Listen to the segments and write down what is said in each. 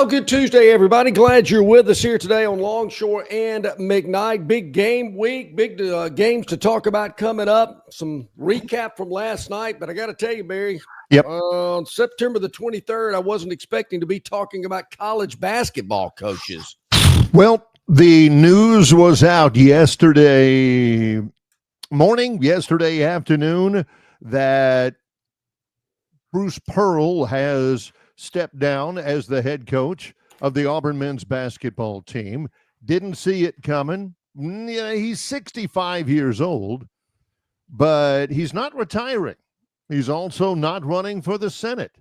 Well, good Tuesday, everybody. Glad you're with us here today on Longshore and McKnight. Big game week, big games to talk about coming up. Some recap from last night, but I got to tell you, Barry, on September the 23rd, I wasn't expecting to be talking about college basketball coaches. Well, the news was out yesterday morning, yesterday afternoon, that Bruce Pearl has stepped down as the head coach of the Auburn men's basketball team. Didn't see it coming. Yeah, he's 65 years old, but he's not retiring. He's also not running for the Senate.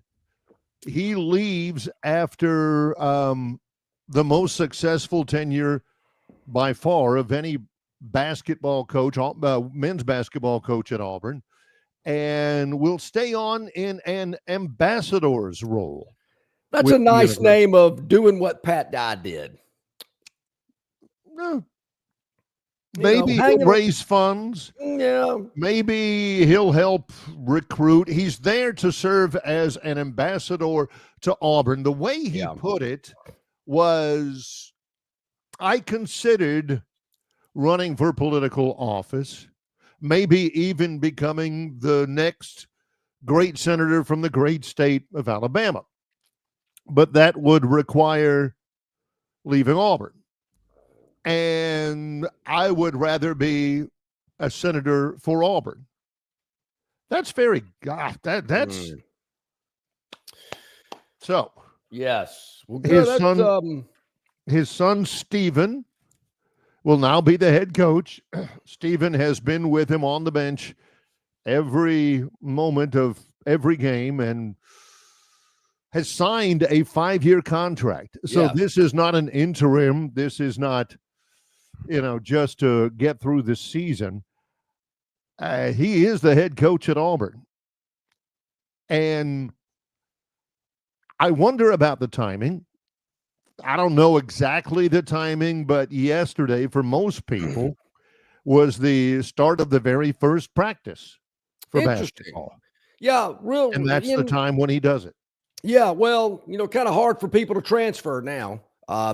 He leaves after the most successful tenure by far of any basketball coach, men's basketball coach at Auburn, and will stay on in an ambassador's role. That's a nice name of doing what Pat Dye did. Maybe he'll raise funds. Yeah. Maybe he'll help recruit. He's there to serve as an ambassador to Auburn. The way he put it was, I considered running for political office, maybe even becoming the next great senator from the great state of Alabama. But that would require leaving Auburn. And I would rather be a senator for Auburn. That's so. Yes. Well, good. His son, Stephen, will now be the head coach. Stephen has been with him on the bench every moment of every game and has signed a 5-year contract. So this is not an interim. This is not, just to get through the season. He is the head coach at Auburn. And I wonder about the timing. I don't know exactly the timing, but yesterday, for most people, was the start of the very first practice for basketball. Yeah, and that's the time when he does it. Yeah, well, kind of hard for people to transfer now.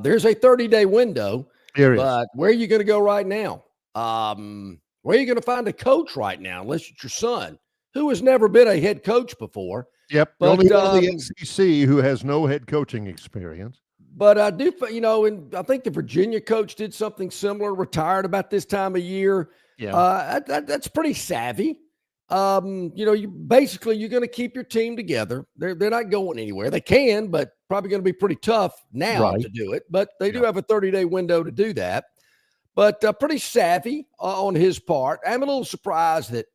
There's a 30-day window, but where are you going to go right now? Where are you going to find a coach right now, unless it's your son, who has never been a head coach before? Yep, but, only one of the SEC who has no head coaching experience. But I do, and I think the Virginia coach did something similar, retired about this time of year. Yeah, that's pretty savvy. You're going to keep your team together. They're not going anywhere. They can, but probably going to be pretty tough now to do it. But they do have a 30-day window to do that. But pretty savvy on his part. I'm a little surprised that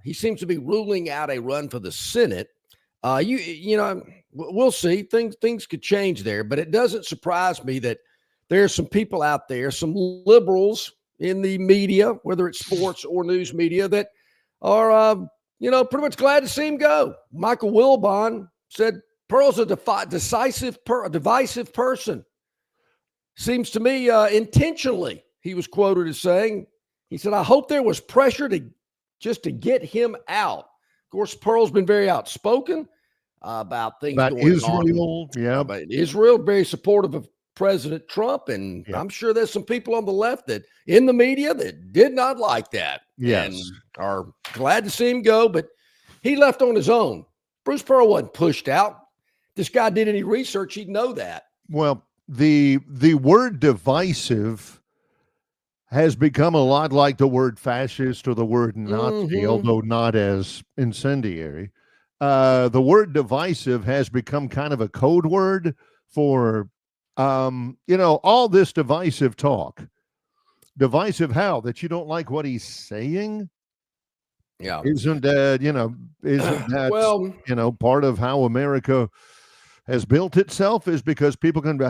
he seems to be ruling out a run for the Senate. We'll see. Things could change there, but it doesn't surprise me that there's some people out there, some liberals in the media, whether it's sports or news media, that are, pretty much glad to see him go. Michael Wilbon said Pearl's a divisive person. Seems to me intentionally, he was quoted as saying, he said, I hope there was pressure to get him out. Of course, Pearl's been very outspoken about things going Israel, on. About Israel, very supportive of President Trump, and I'm sure there's some people on the left that in the media that did not like that. Yes. And are glad to see him go, but he left on his own. Bruce Pearl wasn't pushed out. If this guy did any research, he'd know that. Well, the word divisive has become a lot like the word fascist or the word Nazi, although not as incendiary. The word divisive has become kind of a code word for, all this divisive talk. Divisive how? That you don't like what he's saying? Yeah. Isn't that, well, part of how America has built itself is because people can be,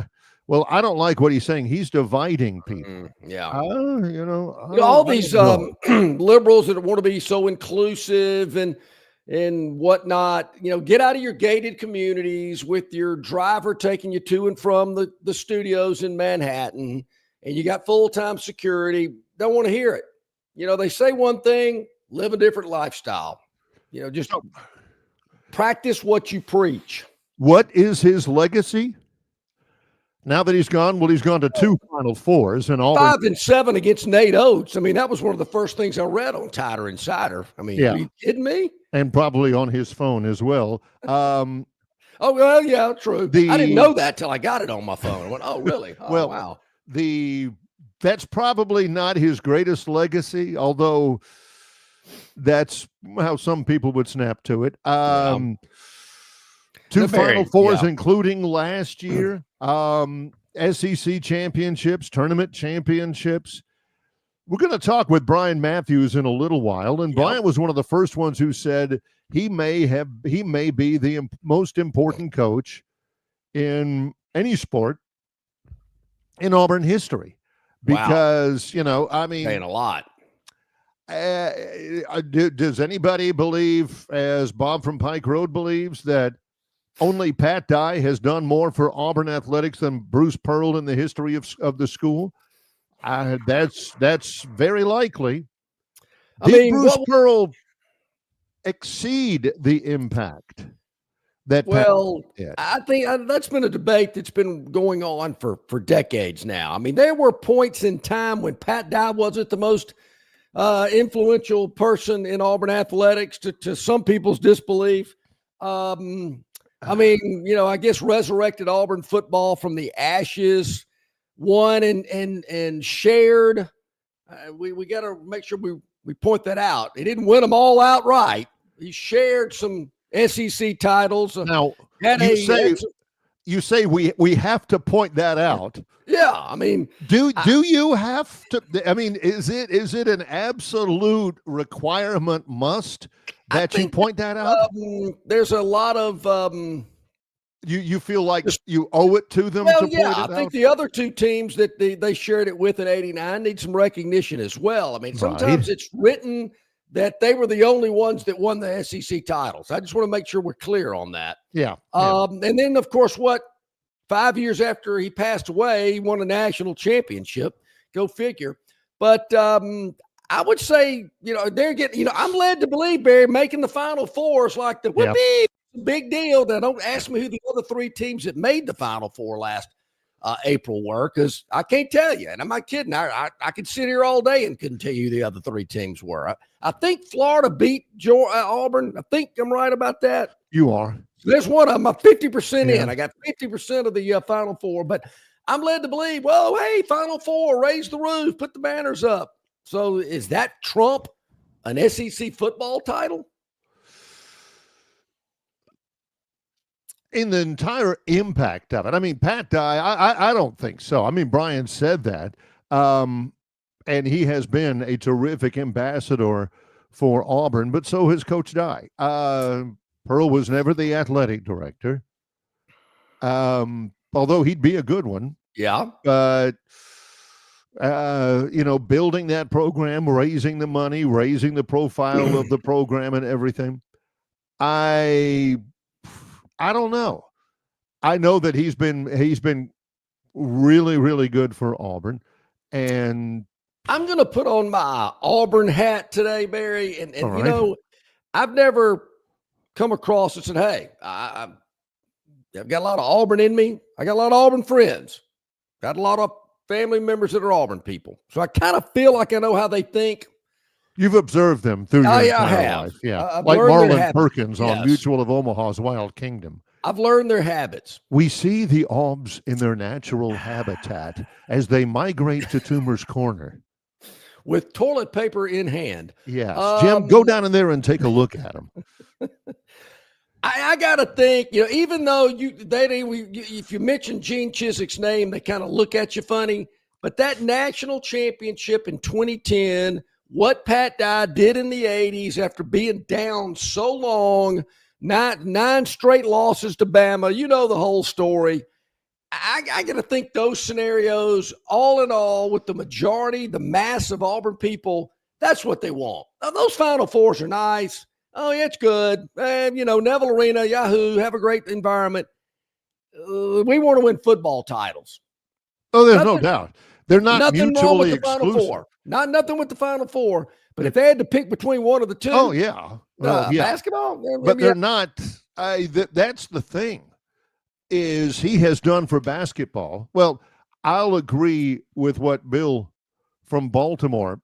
well, I don't like what he's saying. He's dividing people. All these liberals that want to be so inclusive and whatnot, get out of your gated communities with your driver taking you to and from the studios in Manhattan, and you got full-time security. Don't want to hear it. They say one thing, live a different lifestyle. Just practice what you preach. What is his legacy? Now that he's gone, well, he's gone to 2 Final Fours, and Auburn 5-7 against Nate Oates. I mean, that was one of the first things I read on Tider Insider. I mean, are you kidding me? And probably on his phone as well. Oh, well, yeah, true. I didn't know that till I got it on my phone. I went, oh, really? Oh, well, wow. That's probably not his greatest legacy, although that's how some people would snap to it. 2 Final Fours, including last year, SEC championships, tournament championships. We're going to talk with Brian Matthews in a little while, and Brian was one of the first ones who said he may be the most important coach in any sport in Auburn history, because I mean, paying a lot. Does anybody believe, as Bob from Pike Road believes, that only Pat Dye has done more for Auburn athletics than Bruce Pearl in the history of the school? That's very likely. Did Bruce Pearl exceed the impact that Pat did? I think that's been a debate that's been going on for decades now. I mean, there were points in time when Pat Dye wasn't the most influential person in Auburn athletics, to some people's disbelief. I mean, I guess resurrected Auburn football from the ashes, won and shared. We got to make sure we point that out. He didn't win them all outright. He shared some SEC titles. Now, you say we have to point that out. Yeah, I mean, do you have to? I mean, is it an absolute requirement must that you point that out? There's a lot of you feel like you owe it to them to point it out? I think the other two teams that they shared it with in '89 need some recognition as well. I mean, sometimes it's written that they were the only ones that won the SEC titles. I just want to make sure we're clear on that. Yeah. And then, of course, 5 years after he passed away, he won a national championship. Go figure. But I would say, they're getting, I'm led to believe, Barry, making the Final Four is like the big deal. Now, don't ask me who the other 3 teams that made the Final Four last April were, because I can't tell you. And I'm not kidding. I could sit here all day and couldn't tell you who the other 3 teams were. I think Florida beat Auburn. I think I'm right about that. You are. There's one of them. I'm 50% in. I got 50% of the Final Four, but I'm led to believe, well, hey, Final Four, raise the roof, put the banners up. So is that trump an SEC football title? In the entire impact of it. I mean, Pat Dye, I don't think so. I mean, Brian said that. And he has been a terrific ambassador for Auburn, but so has Coach Dye. Pearl was never the athletic director, although he'd be a good one. Yeah. But, building that program, raising the money, raising the profile of the program and everything. I don't know. I know that he's been really, really good for Auburn. And I'm going to put on my Auburn hat today, Barry. And I've never come across and said, hey, I've got a lot of Auburn in me. I got a lot of Auburn friends. Got a lot of family members that are Auburn people. So I kind of feel like I know how they think. You've observed them through your entire life. Yeah. Like Marlon Perkins on Mutual of Omaha's Wild Kingdom. I've learned their habits. We see the Aubs in their natural habitat as they migrate to Toomer's Corner. With toilet paper in hand. Yes. Jim, go down in there and take a look at them. I got to think, even though if you mention Gene Chiswick's name, they kind of look at you funny. But that national championship in 2010, what Pat Dye did in the 80s after being down so long, nine straight losses to Bama, the whole story. I got to think those scenarios, all in all, with the majority, the mass of Auburn people, that's what they want. Now, those Final Fours are nice. Oh, yeah, it's good. Neville Arena, Yahoo, have a great environment. We want to win football titles. Oh, there's no doubt. They're not mutually exclusive. Nothing with the Final Four. But if they had to pick between one of the two, oh yeah, basketball. But they're not. That's the thing. is he has done for basketball. Well, I'll agree with what Bill from Baltimore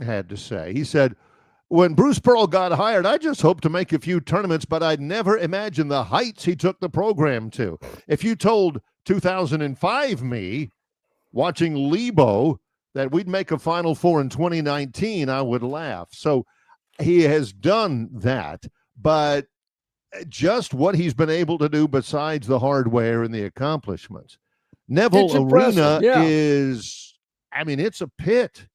had to say. He said, when Bruce Pearl got hired, I just hoped to make a few tournaments, but I'd never imagined the heights he took the program to. If you told 2005 me, watching Lebo, that we'd make a Final Four in 2019, I would laugh. So he has done that, but just what he's been able to do besides the hardware and the accomplishments. Neville Arena is, I mean, it's a pit.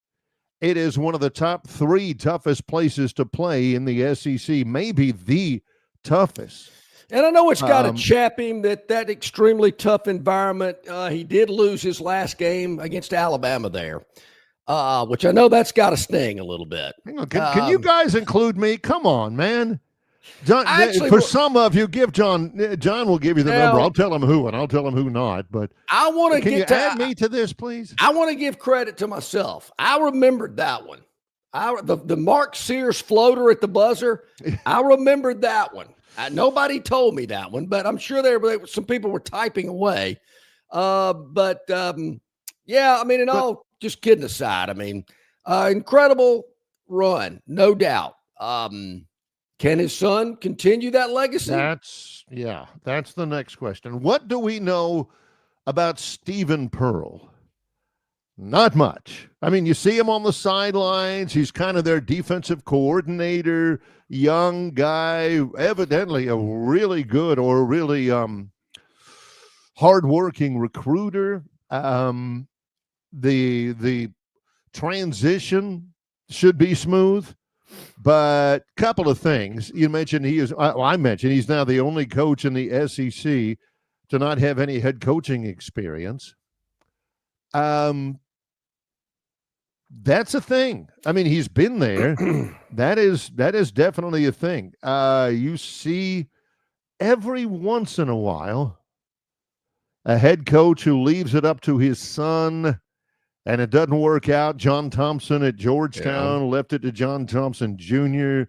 It is one of the top 3 toughest places to play in the SEC, maybe the toughest. And I know it's got to chap him, that extremely tough environment. He did lose his last game against Alabama there, which I know that's got to sting a little bit. Hang on, can you guys include me? Come on, man. John, for some of you, give John will give you the number. I'll tell him who and I'll tell him who not. But I want to add me to this, please? I want to give credit to myself. I remembered that one. The Mark Sears floater at the buzzer. I remembered that one. Nobody told me that one, but I'm sure some people were typing away. Yeah, I mean, just kidding aside, I mean, incredible run, no doubt. Can his son continue that legacy? That's the next question. What do we know about Stephen Pearl? Not much. I mean, you see him on the sidelines. He's kind of their defensive coordinator, young guy, evidently a really good or really hardworking recruiter. The transition should be smooth. But a couple of things. You mentioned I mentioned he's now the only coach in the SEC to not have any head coaching experience. That's a thing. I mean, he's been there. That is definitely a thing. You see every once in a while a head coach who leaves it up to his son, and it doesn't work out. John Thompson at Georgetown left it to John Thompson Jr.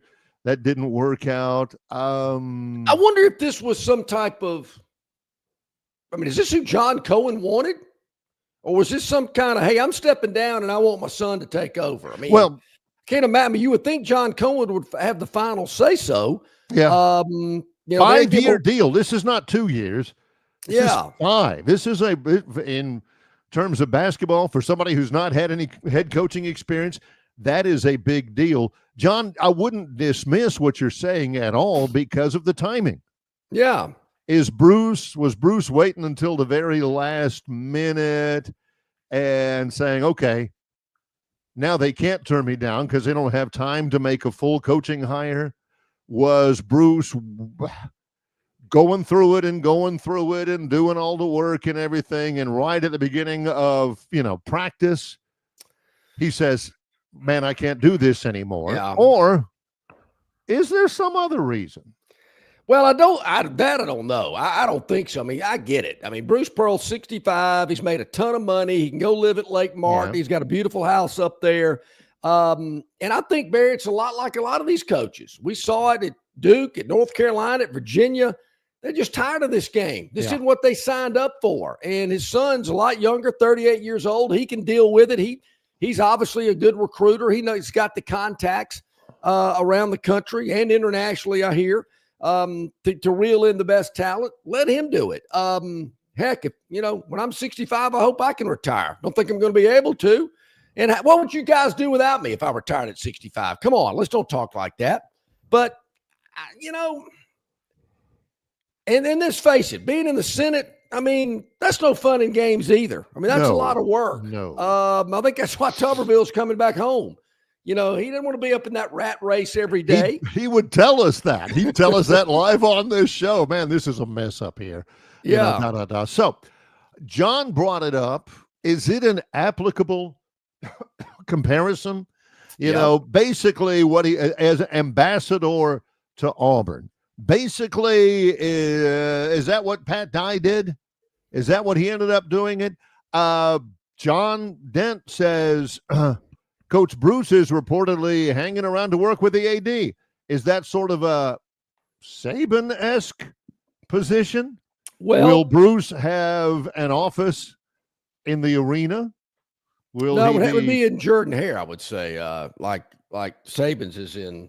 That didn't work out. I wonder if this was some type of, I mean, is this who John Cohen wanted? Or was this some kind of, hey, I'm stepping down and I want my son to take over? I mean, I can't imagine. You would think John Cohen would have the final say so. Yeah. 5-year deal. This is not 2 years. This is 5. This is in terms of basketball, for somebody who's not had any head coaching experience, that is a big deal. John, I wouldn't dismiss what you're saying at all because of the timing. Yeah. Was Bruce waiting until the very last minute and saying, okay, now they can't turn me down because they don't have time to make a full coaching hire? Was Bruce going through it and doing all the work and everything, and right at the beginning of practice he says, man, I can't do this anymore? Or is there some other reason? Well, I don't know. I don't think so. I mean, I get it. I mean, Bruce Pearl's 65. He's made a ton of money. He can go live at Lake Martin. He's got a beautiful house up there. And I think, Barry, it's a lot like a lot of these coaches. We saw it at Duke, at North Carolina, at Virginia. They're just tired of this game. This isn't what they signed up for. And his son's a lot younger, 38 years old. He can deal with it. He's obviously a good recruiter. He knows he's got the contacts around the country and internationally, I hear, to reel in the best talent. Let him do it. Heck, if when I'm 65, I hope I can retire. Don't think I'm going to be able to. And what would you guys do without me if I retired at 65? Come on, let's don't talk like that. But, and then let's face it, being in the Senate, I mean, that's no fun in games either. I mean, that's a lot of work. No. I think that's why Tuberville's coming back home. He didn't want to be up in that rat race every day. He would tell us that. He'd tell us that live on this show. Man, this is a mess up here. Yeah. So John brought it up. Is it an applicable comparison? Basically what he, as ambassador to Auburn, basically, is that what Pat Dye did? Is that what he ended up doing it? John Dent says Coach Bruce is reportedly hanging around to work with the AD. Is that sort of a Saban-esque position? Will Bruce have an office in the arena? It would be in Jordan-Hare, I would say, like Saban's is in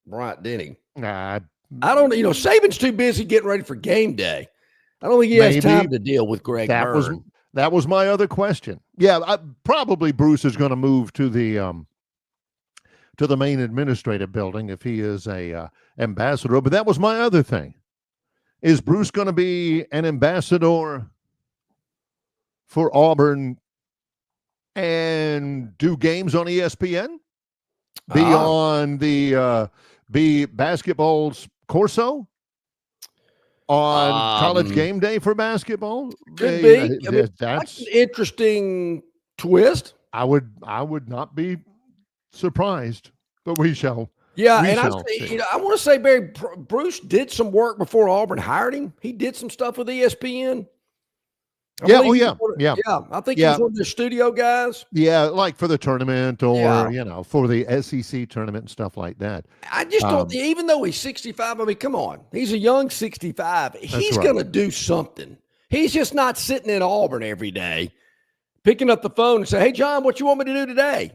Bryant-Denny. Nah, I don't know. Saban's too busy getting ready for game day. I don't think he has time to deal with Greg Gurn. That was my other question. Yeah, probably Bruce is going to move to the main administrative building if he is a ambassador. But that was my other thing. Is Bruce going to be an ambassador for Auburn and do games on ESPN? Be basketball's Corso on College Game Day for basketball? Could be. That's an interesting twist. I would not be surprised, but we shall. Yeah, and I want to say, Barry, Bruce did some work before Auburn hired him. He did some stuff with ESPN. I think he was one of the studio guys. Yeah, like for the tournament or for the SEC tournament and stuff like that. I just don't. Even though he's 65, I mean, come on, he's a young 65. He's going to do something. He's just not sitting in Auburn every day, picking up the phone and say, "Hey, John, what you want me to do today?"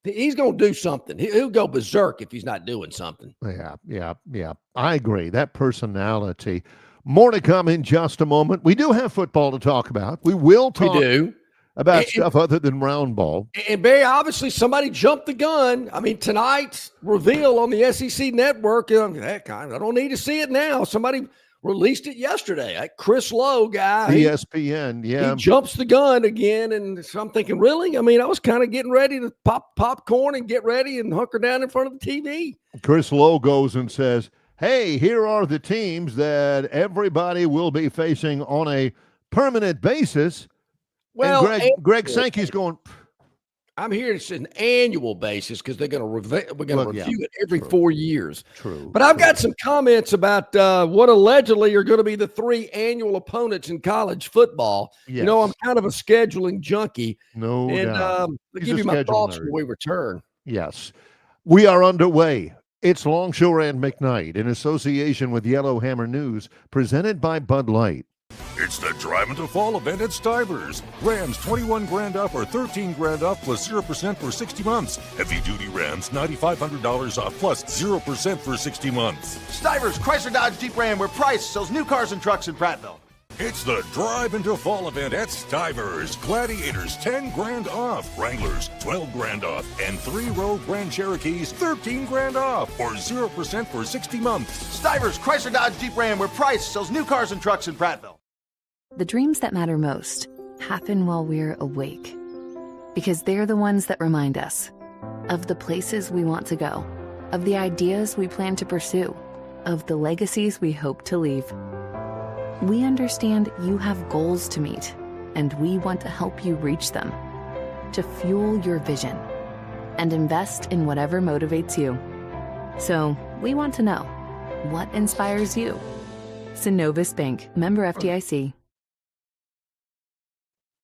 He's going to do something. He'll go berserk if he's not doing something. Yeah. I agree. That personality. More to come in just a moment. We do have football to talk about. We will talk about stuff other than round ball. And Barry, obviously, somebody jumped the gun. I mean, tonight's reveal on the SEC network, I don't need to see it now. Somebody released it yesterday. That Chris Lowe guy. ESPN, He jumps the gun again. And so I'm thinking, really? I mean, I was kind of getting ready to pop popcorn and get ready and hunker down in front of the TV. Chris Lowe goes and says, hey, here are the teams that everybody will be facing on a permanent basis. Well, and Greg Sankey's going, I'm here. It's an annual basis because we're going to review it every 4 years. True. But I've got some comments about what allegedly are going to be the 3 annual opponents in college football. Yes. I'm kind of a scheduling junkie. No doubt. I'll give you my thoughts when we return. Yes. We are underway. It's Longshore and McKnight in association with Yellowhammer News, presented by Bud Light. It's the Drive into Fall event at Stivers. Rams $21,000 off or $13,000 off plus 0% for 60 months. Heavy duty Rams $9,500 off plus 0% for 60 months. Stivers, Chrysler Dodge Jeep Ram, where Price sells new cars and trucks in Prattville. It's the Drive into Fall event at Stivers. Gladiators $10,000 off, Wranglers $12,000 off, and 3-row Grand Cherokees $13,000 off or 0% for 60 months. Stivers, Chrysler Dodge Jeep Ram, where Price sells new cars and trucks in Prattville. The dreams that matter most happen while we're awake, because they're the ones that remind us of the places we want to go, of the ideas we plan to pursue, of the legacies we hope to leave. We understand you have goals to meet, and we want to help you reach them, to fuel your vision and invest in whatever motivates you. So we want to know, what inspires you? Synovus Bank, member FDIC.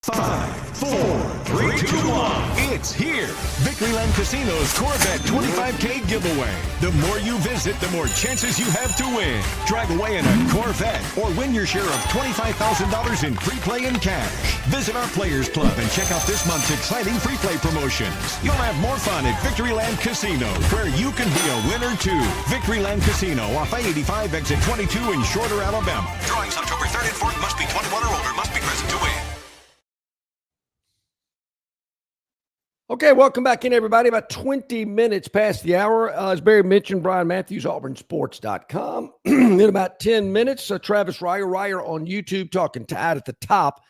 5, 4, 3, 2, 1. It's here. Victoryland Casino's Corvette 25K giveaway. The more you visit, the more chances you have to win. Drive away in a Corvette or win your share of $25,000 in free play and cash. Visit our Players Club and check out this month's exciting free play promotions. You'll have more fun at Victoryland Casino, where you can be a winner too. Victoryland Casino off I-85 exit 22 in Shorter, Alabama. Drawings October 3rd and 4th. Must be 21 or older. Must be present to win. Okay, welcome back in, everybody. About 20 minutes past the hour. As Barry mentioned, Brian Matthews, auburnsports.com. In about 10 minutes, Travis Ryer on YouTube talking Tide at the top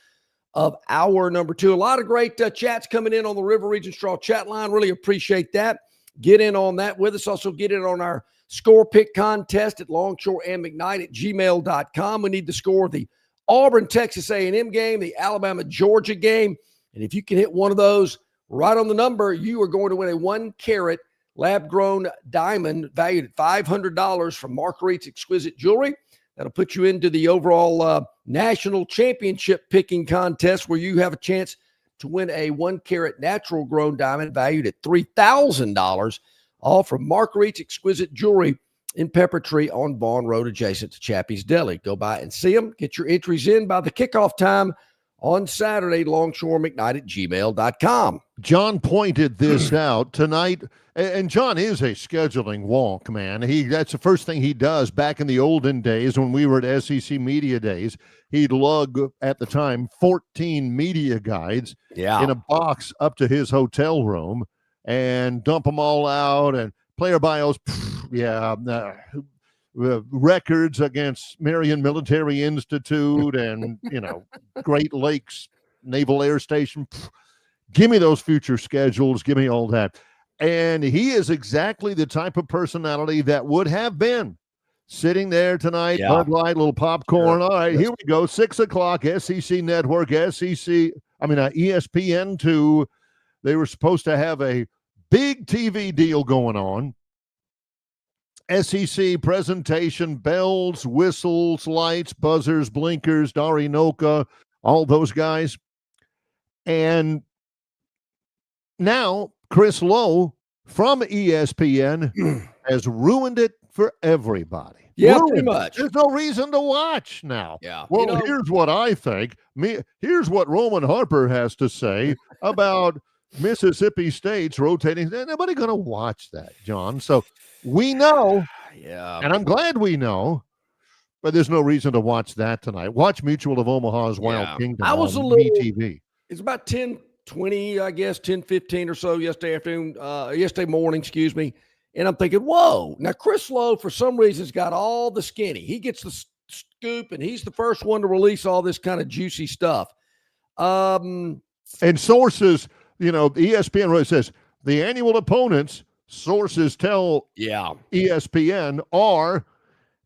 of hour number 2. A lot of great chats coming in on the River Region Straw chat line. Really appreciate that. Get in on that with us. Also get in on our score pick contest at Longshore and McKnight at gmail.com. We need the score of the Auburn-Texas A&M game, the Alabama-Georgia game. And if you can hit one of those right on the number, you are going to win a 1-carat lab-grown diamond valued at $500 from Marguerite's Exquisite Jewelry. That'll put you into the overall national championship picking contest, where you have a chance to win a 1-carat natural-grown diamond valued at $3,000, all from Marguerite's Exquisite Jewelry in Pepper Tree on Vaughn Road, adjacent to Chappie's Deli. Go by and see them. Get your entries in by the kickoff time on Saturday, longshoremcknight@gmail.com. John pointed this out tonight, and John is a scheduling wonk, man. That's the first thing he does. Back in the olden days when we were at SEC Media Days, he'd lug, at the time, 14 media guides in a box up to his hotel room and dump them all out, and player bios, records against Marion Military Institute and, Great Lakes Naval Air Station. Give me those future schedules. Give me all that. And he is exactly the type of personality that would have been sitting there tonight, Bud Light, little popcorn. All right, here we go. 6 o'clock, SEC Network, ESPN2. They were supposed to have a big TV deal going on. SEC presentation, bells, whistles, lights, buzzers, blinkers, Darinoka, all those guys. And now Chris Lowe from ESPN has ruined it for everybody. Yeah, pretty much. There's no reason to watch now. Yeah. Well, here's what I think. Here's what Roman Harper has to say about Mississippi State's rotating. Nobody going to watch that, John. So we know, and I'm glad we know, but there's no reason to watch that tonight. Watch Mutual of Omaha's Wild Kingdom on MeTV. It's about 10:20, I guess, 10:15 or so yesterday morning, excuse me. And I'm thinking, whoa. Now, Chris Lowe, for some reason, has got all the skinny. He gets the scoop, and he's the first one to release all this kind of juicy stuff. And sources, ESPN really says the annual opponents, sources tell ESPN are,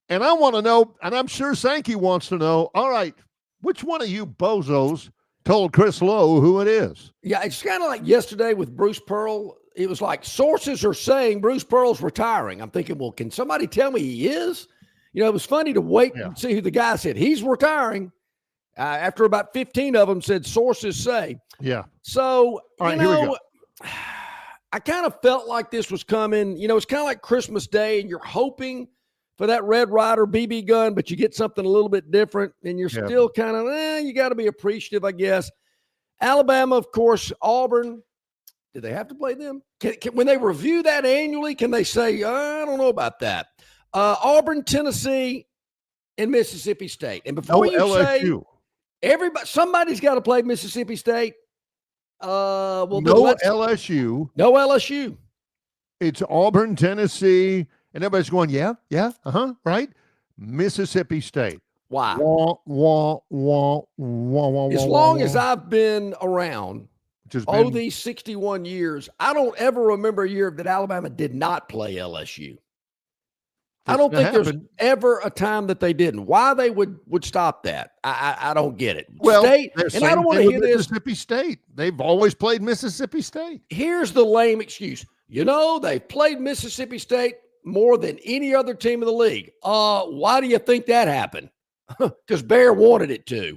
and I want to know, and I'm sure Sankey wants to know, all right, which one of you bozos told Chris Lowe who it is? Yeah, it's kind of like yesterday with Bruce Pearl. It was like sources are saying Bruce Pearl's retiring. I'm thinking, well, can somebody tell me he is? It was funny to wait and see who the guy said. He's retiring. After about 15 of them said sources say. Yeah. So, all right, here we go. I kind of felt like this was coming. It's kind of like Christmas Day, and you're hoping for that Red Ryder BB gun, but you get something a little bit different, and you're still kind of, you got to be appreciative, I guess. Alabama, of course, Auburn. Do they have to play them? When they review that annually, can they say, I don't know about that? Auburn, Tennessee, and Mississippi State. And before you LSU. Say somebody's got to play Mississippi State. No LSU. No LSU. It's Auburn, Tennessee, and everybody's going, right? Mississippi State. Why? Wah, wah, wah, wah, wah, as long as I've been around, these 61 years, I don't ever remember a year that Alabama did not play LSU. I don't think there's ever a time that they didn't. Why they would stop that, I don't get it. Well, State, and I don't want to hear this. Mississippi State. They've always played Mississippi State. Here's the lame excuse. They've played Mississippi State more than any other team in the league. Why do you think that happened? Because Bear wanted it to.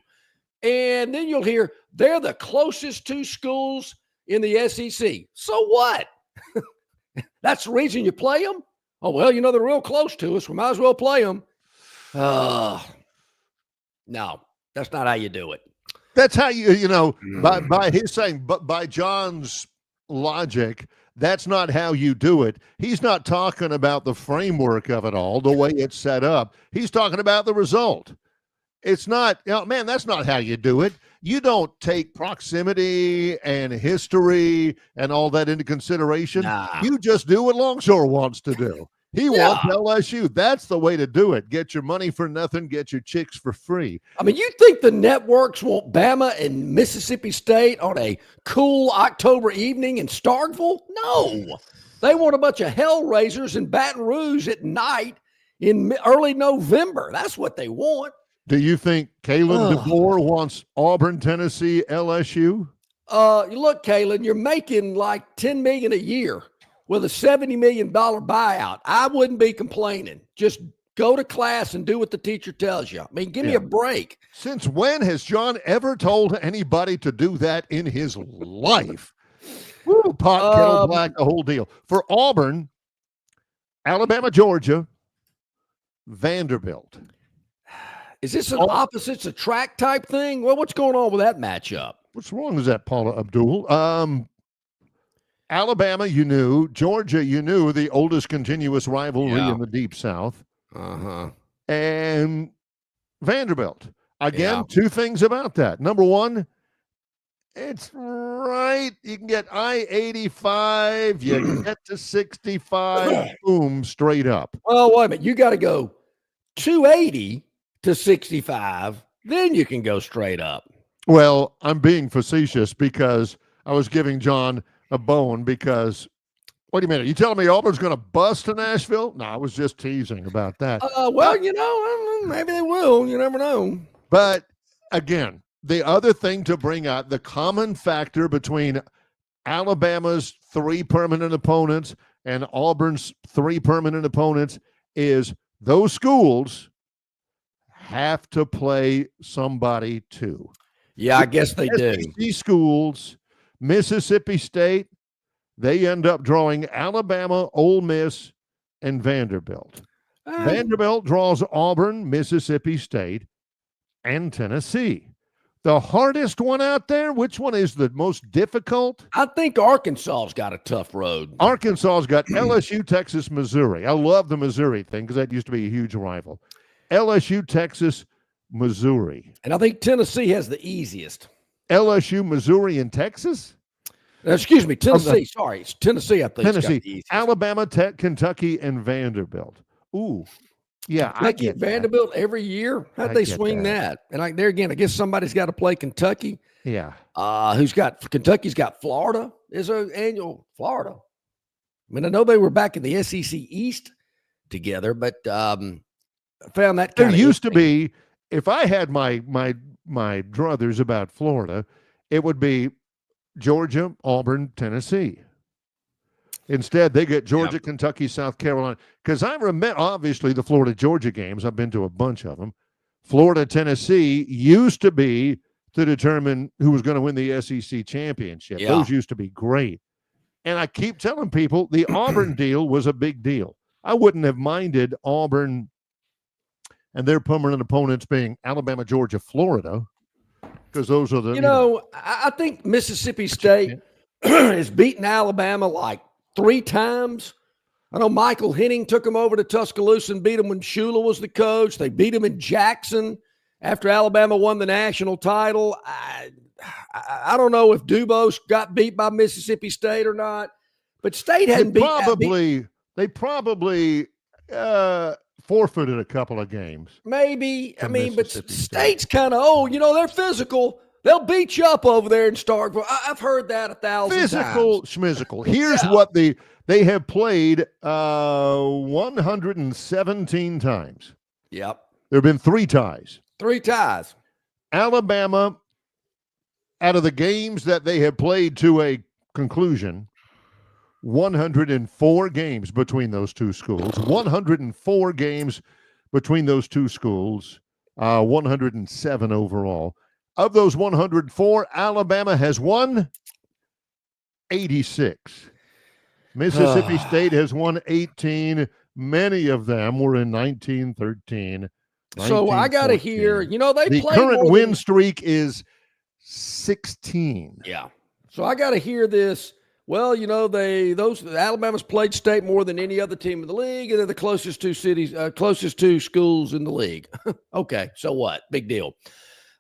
And then you'll hear they're the closest two schools in the SEC. So what? That's the reason you play them? Oh, well, they're real close to us. We might as well play them. No, that's not how you do it. That's how by his saying, but by John's logic, that's not how you do it. He's not talking about the framework of it all, the way it's set up. He's talking about the result. It's not, that's not how you do it. You don't take proximity and history and all that into consideration. Nah. You just do what Longshore wants to do. He wants LSU. That's the way to do it. Get your money for nothing. Get your chicks for free. I mean, you think the networks want Bama and Mississippi State on a cool October evening in Starkville? No. They want a bunch of hellraisers in Baton Rouge at night in early November. That's what they want. Do you think Kalen DeBoer wants Auburn, Tennessee, LSU? Look, Kalen, you're making like $10 million a year with a $70 million buyout. I wouldn't be complaining. Just go to class and do what the teacher tells you. I mean, give me a break. Since when has John ever told anybody to do that in his life? Pot, kettle black, the whole deal. For Auburn, Alabama, Georgia, Vanderbilt. Is this an opposites attract type thing? Well, what's going on with that matchup? What's wrong with that, Paula Abdul? Alabama, you knew. Georgia, you knew, the oldest continuous rivalry in the Deep South. Uh-huh. And Vanderbilt. Again, two things about that. Number one, it's right. You can get I-85, you get to 65, boom, straight up. Well, wait a minute. You got to go 280 to 65, then you can go straight up. Well, I'm being facetious because I was giving John a bone because, wait a minute, are you telling me Auburn's going to bust to Nashville? No, I was just teasing about that. Well, maybe they will. You never know. But again, the other thing to bring out, the common factor between Alabama's 3 permanent opponents and Auburn's 3 permanent opponents is those schools have to play somebody too. Yeah, I guess they do. SEC schools, Mississippi State, they end up drawing Alabama, Ole Miss, and Vanderbilt. Vanderbilt draws Auburn, Mississippi State, and Tennessee. The hardest one out there, which one is the most difficult? I think Arkansas's got a tough road. Arkansas's got LSU, Texas, Missouri. I love the Missouri thing because that used to be a huge rival. LSU, Texas, Missouri. And I think Tennessee has the easiest. LSU, Missouri, and Texas? Excuse me, Tennessee. Sorry, it's Tennessee, I think. Tennessee, Alabama, Kentucky, and Vanderbilt. Ooh, yeah. I get Vanderbilt every year. How'd they swing that? And there again, I guess somebody's got to play Kentucky. Yeah. Kentucky's got Florida. Is an annual Florida. I mean, I know they were back in the SEC East together, but I found that there used to be. If I had my druthers about Florida, it would be Georgia, Auburn, Tennessee. Instead, they get Georgia, Kentucky, South Carolina. Because I remember, obviously, the Florida-Georgia games. I've been to a bunch of them. Florida, Tennessee used to be to determine who was going to win the SEC championship. Yeah. Those used to be great. And I keep telling people the Auburn deal was a big deal. I wouldn't have minded Auburn and their permanent opponents being Alabama, Georgia, Florida, because those are the. I think Mississippi State has beaten Alabama like 3 times. I know Michael Henning took them over to Tuscaloosa and beat them when Shula was the coach. They beat them in Jackson after Alabama won the national title. I don't know if Dubose got beat by Mississippi State or not, but State hadn't beat. They probably forfeited a couple of games. Maybe. I mean, but State's kind of, they're physical. They'll beat you up over there in Starkville. I've heard that 1,000 times. Physical, schmizzical. Here's what they have played 117 times. Yep. There have been 3 ties. 3 ties. Alabama, out of the games that they have played to a conclusion, 104 games between those two schools. 104 games between those two schools. 107 overall. Of those 104, Alabama has won 86. Mississippi State has won 18. Many of them were in 1913. So I got to hear, they the play current win streak is 16. Yeah. So I got to hear this. Well, Alabama's played State more than any other team in the league, and they're the closest 2 schools in the league. Okay, so what? Big deal.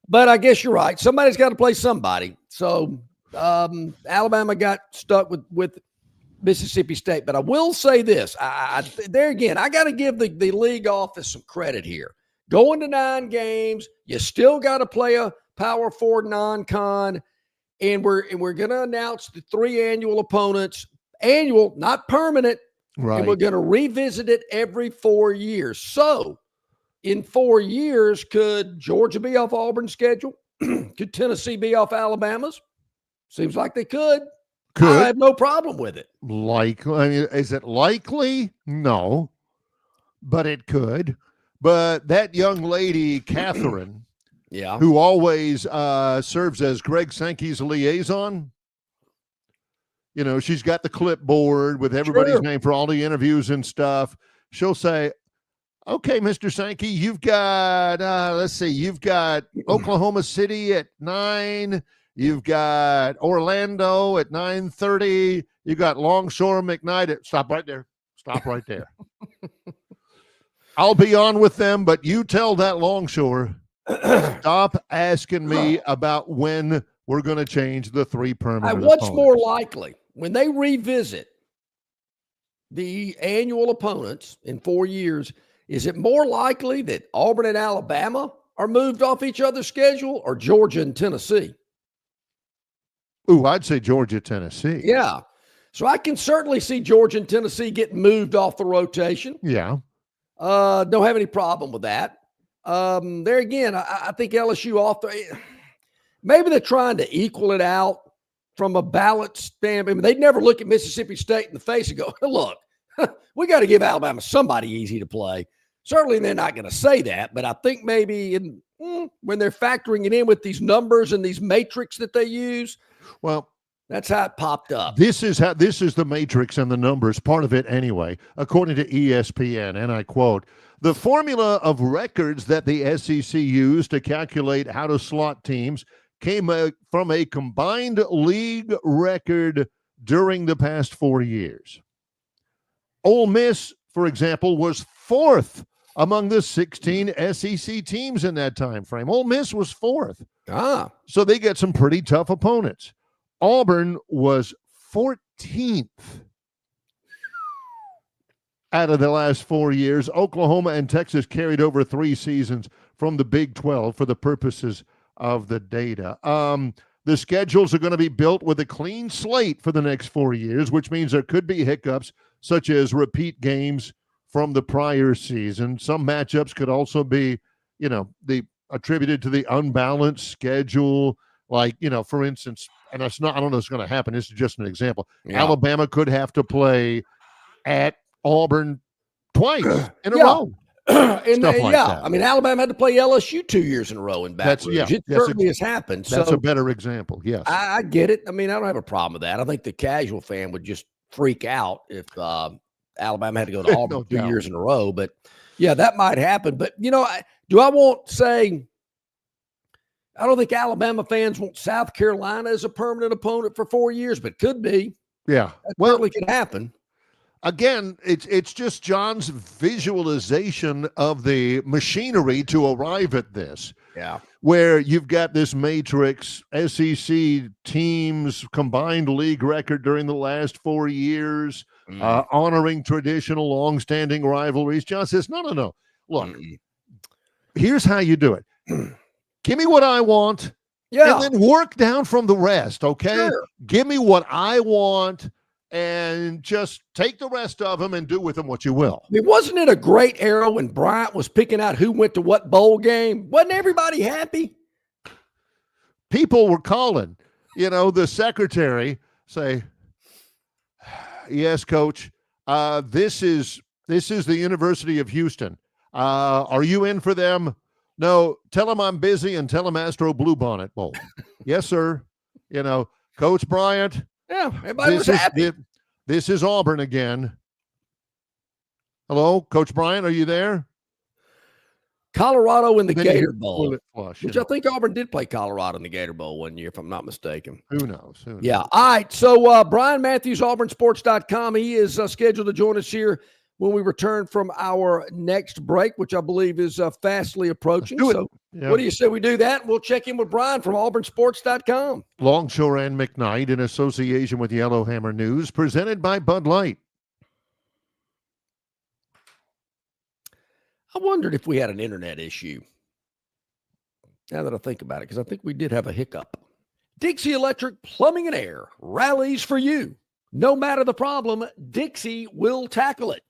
But I guess you're right. Somebody's got to play somebody. So Alabama got stuck with Mississippi State. But I will say this. There again, I got to give the league office some credit here. Going to 9 games, you still got to play a Power 4 non-con. And we're going to announce the 3 annual opponents. Annual, not permanent. Right. And we're going to revisit it every 4 years. So in 4 years, could Georgia be off Auburn's schedule? Could Tennessee be off Alabama's? Seems like they could. I have no problem with it. Is it likely? No, but it could. But that young lady, Catherine, who always serves as Greg Sankey's liaison, she's got the clipboard with everybody's name for all the interviews and stuff. She'll say, Okay, Mr. Sankey, you've got, let's see, you've got Oklahoma City at 9. You've got Orlando at 9:30. You got Longshore McKnight at, stop right there. Stop right there. I'll be on with them, but you tell that Longshore, stop asking me about when we're going to change the 3 permanent What's opponents. more likely, when they revisit the annual opponents in 4 years, is it more likely that Auburn and Alabama are moved off each other's schedule, or Georgia and Tennessee? Ooh, I'd say Georgia, Tennessee. Yeah. So I can certainly see Georgia and Tennessee getting moved off the rotation. Yeah. Don't have any problem with that. There again, I think LSU off the, maybe they're trying to equal it out from a balance standpoint. I mean, they'd never look at Mississippi State in the face and go, look, we got to give Alabama somebody easy to play. Certainly they're not going to say that, but I think maybe when they're factoring it in with these numbers and these matrix that they use, well, that's how it popped up. This is the matrix and the numbers, part of it anyway, according to ESPN, and I quote, the formula of records that the SEC used to calculate how to slot teams came from a combined league record during the past 4 years. Ole Miss, for example, was 4th among the 16 SEC teams in that time frame. Ole Miss was 4th. So they get some pretty tough opponents. Auburn was 14th out of the last 4 years. Oklahoma and Texas carried over 3 seasons from the Big 12 for the purposes of the data. The schedules are going to be built with a clean slate for the next 4 years, which means there could be hiccups such as repeat games from the prior season. Some matchups could also be, attributed to the unbalanced schedule. Like, for instance, and I don't know if it's going to happen. This is just an example. Yeah. Alabama could have to play at Auburn twice in a row. That. I mean, Alabama had to play LSU 2 years in a row in Baton Rouge. It certainly has happened. That's a better example, yes. I get it. I mean, I don't have a problem with that. I think the casual fan would just freak out if Alabama had to go to Auburn 2 years in a row. But, yeah, that might happen. But, I won't say – I don't think Alabama fans want South Carolina as a permanent opponent for 4 years, but could be. Yeah. That certainly could happen. Again, it's just John's visualization of the machinery to arrive at this. Yeah. Where you've got this matrix, SEC teams, combined league record during the last 4 years, honoring traditional long-standing rivalries. John says, no. Look, here's how you do it. Give me what I want, and then work down from the rest, okay? Sure. Give me what I want, and just take the rest of them and do with them what you will. I mean, wasn't it a great era when Bryant was picking out who went to what bowl game? Wasn't everybody happy? People were calling. The secretary say, yes, coach, this is the University of Houston. Are you in for them? No, tell him I'm busy and tell him Astro Bluebonnet Bowl. Yes, sir. Coach Bryant. Yeah, everybody was happy. This is Auburn again. Hello, Coach Bryant, are you there? Colorado in the Gator Bowl, flush, which I think Auburn did play Colorado in the Gator Bowl one year, if I'm not mistaken. Who knows? Yeah. All right. So Brian Matthews, AuburnSports.com. He is scheduled to join us here when we return from our next break, which I believe is fastly approaching. So what do you say we do that? We'll check in with Brian from AuburnSports.com. Longshore and McKnight in association with Yellowhammer News, presented by Bud Light. I wondered if we had an internet issue. Now that I think about it, because I think we did have a hiccup. Dixie Electric Plumbing and Air rallies for you. No matter the problem, Dixie will tackle it.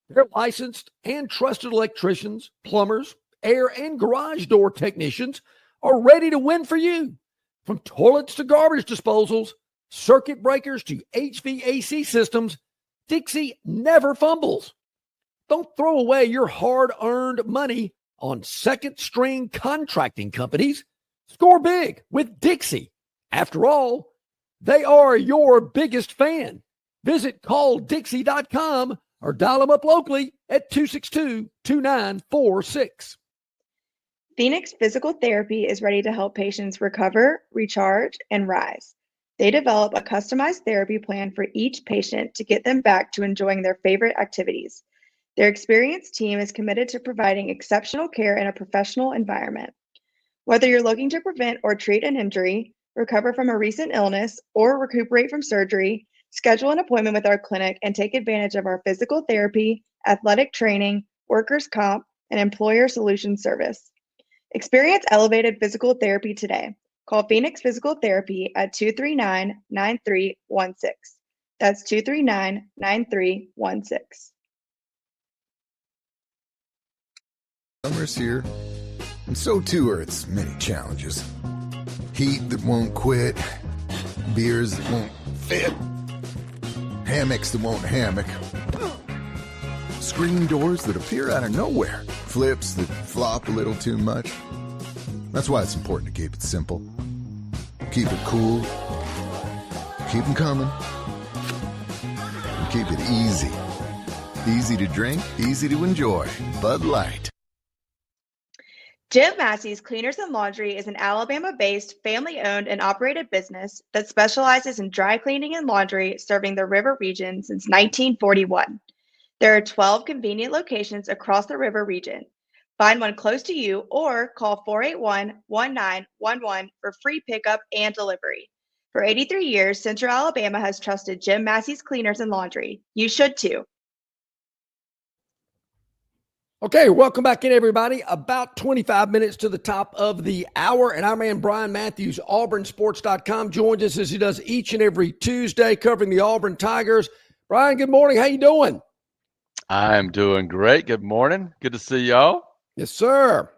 They're licensed and trusted electricians, plumbers, air and garage door technicians are ready to win for you. From toilets to garbage disposals, circuit breakers to HVAC systems, Dixie never fumbles. Don't throw away your hard-earned money on second-string contracting companies. Score big with Dixie. After all, they are your biggest fan. Visit calldixie.com or dial them up locally at 262-2946. Phoenix Physical Therapy is ready to help patients recover, recharge, and rise. They develop a customized therapy plan for each patient to get them back to enjoying their favorite activities. Their experienced team is committed to providing exceptional care in a professional environment. Whether you're looking to prevent or treat an injury, recover from a recent illness, or recuperate from surgery, schedule an appointment with our clinic and take advantage of our physical therapy, athletic training, workers' comp, and employer solutions service. Experience elevated physical therapy today. Call Phoenix Physical Therapy at 239-9316. That's 239-9316. Summer's here, and so too are its many challenges. Heat that won't quit, beers that won't fit, hammocks that won't hammock, screen doors that appear out of nowhere, flips that flop a little too much. That's why it's important to keep it simple. Keep it cool, keep them coming, and keep it easy. Easy to drink, easy to enjoy. Bud Light. Jim Massey's Cleaners and Laundry is an Alabama-based, family-owned and operated business that specializes in dry cleaning and laundry serving the river region since 1941. There are 12 convenient locations across the river region. Find one close to you or call 481-1911 for free pickup and delivery. For 83 years, Central Alabama has trusted Jim Massey's Cleaners and Laundry. You should too. Okay, welcome back in, everybody. About 25 minutes to the top of the hour, and our man Brian Matthews, AuburnSports.com, joins us as he does each and every Tuesday, covering the Auburn Tigers. Brian, good morning. How you doing? I'm doing great. Good morning. Good to see y'all. Yes, sir.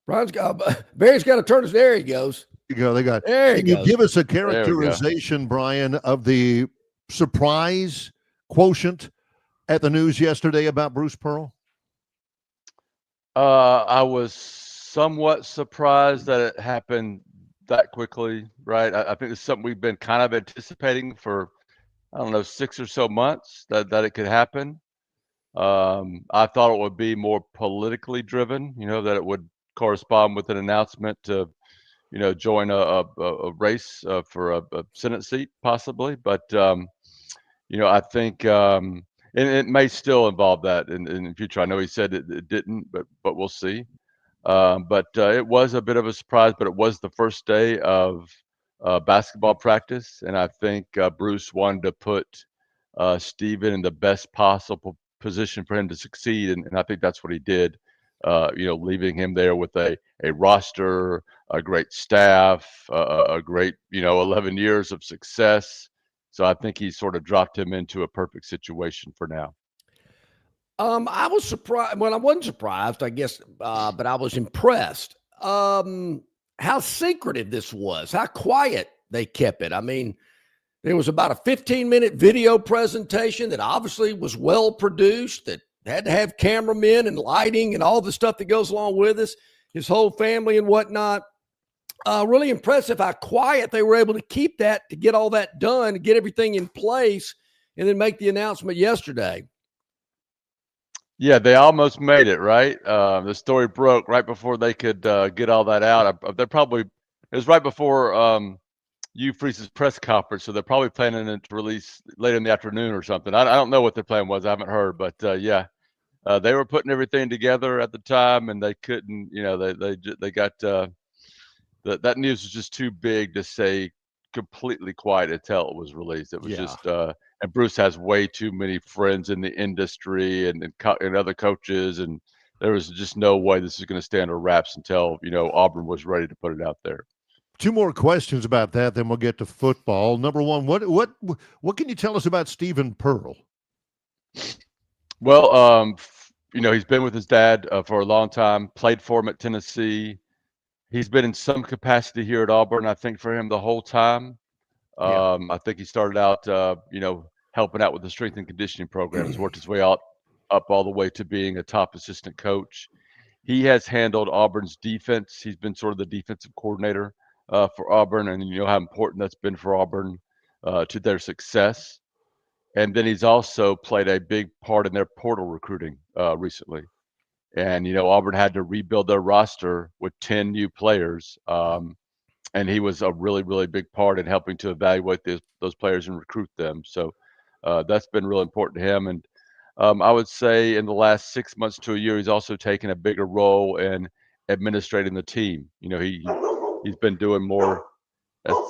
Barry's got to turn us. There he goes. You go. They got. There he Can you goes. give us a characterization, Brian, of the surprise quotient at the news yesterday about Bruce Pearl? I was somewhat surprised that it happened that quickly, right? I think it's something we've been kind of anticipating for, 6 or so months that it could happen. I thought it would be more politically driven, that it would correspond with an announcement to, join a race for a Senate seat possibly. But, I think and it may still involve that in the future. I know he said it didn't, but we'll see. But it was a bit of a surprise, but it was the first day of basketball practice. And I think Bruce wanted to put Stephen in the best possible position for him to succeed. And I think that's what he did, leaving him there with a roster, a great staff, a great, 11 years of success. So I think he sort of dropped him into a perfect situation for now. I was surprised. Well, I wasn't surprised, I guess, but I was impressed how secretive this was, how quiet they kept it. I mean, there was about a 15-minute video presentation that obviously was well produced, that had to have cameramen and lighting and all the stuff that goes along with this, his whole family and whatnot. Really impressive how quiet they were able to keep that, to get all that done, to get everything in place, and then make the announcement yesterday. Yeah, they almost made it, right? The story broke right before they could get all that out. It was right before Hugh Freeze's press conference, so they're probably planning it to release later in the afternoon or something. I don't know what their plan was. I haven't heard, but they were putting everything together at the time, and they couldn't. They got that news was just too big to say completely quiet until it was released. It was just and Bruce has way too many friends in the industry and other coaches, and there was just no way this is going to stay under wraps until Auburn was ready to put it out there. Two more questions about that, then we'll get to football. Number one, what can you tell us about Stephen Pearl? Well, he's been with his dad for a long time, played for him at Tennessee. He's been in some capacity here at Auburn, I think, for him the whole time. I think he started out, helping out with the strength and conditioning programs, worked his way up all the way to being a top assistant coach. He has handled Auburn's defense. He's been sort of the defensive coordinator for Auburn, and you know how important that's been for Auburn to their success. And then he's also played a big part in their portal recruiting recently. And, Auburn had to rebuild their roster with 10 new players. And he was a really, really big part in helping to evaluate those players and recruit them. So that's been really important to him. And I would say in the last 6 months to a year, he's also taken a bigger role in administrating the team. He's been doing more.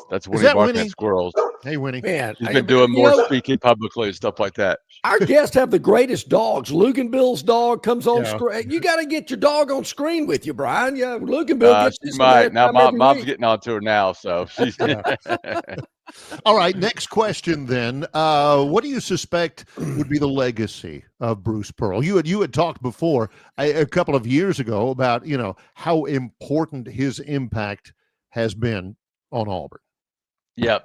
That's Is Winnie that barking at Winnie? squirrels. Hey, Winnie. Man, He's been doing more speaking publicly and stuff like that. Our guests have the greatest dogs. Luke and Bill's dog comes on Yeah. screen. You got to get your dog on screen with you, Brian. Yeah, Luke and Bill gets She this might. Now, every Mom's week. getting on to her now, so she's. All right, next question then. What do you suspect would be the legacy of Bruce Pearl? You had talked before a couple of years ago about how important his impact has been on Auburn. Yeah,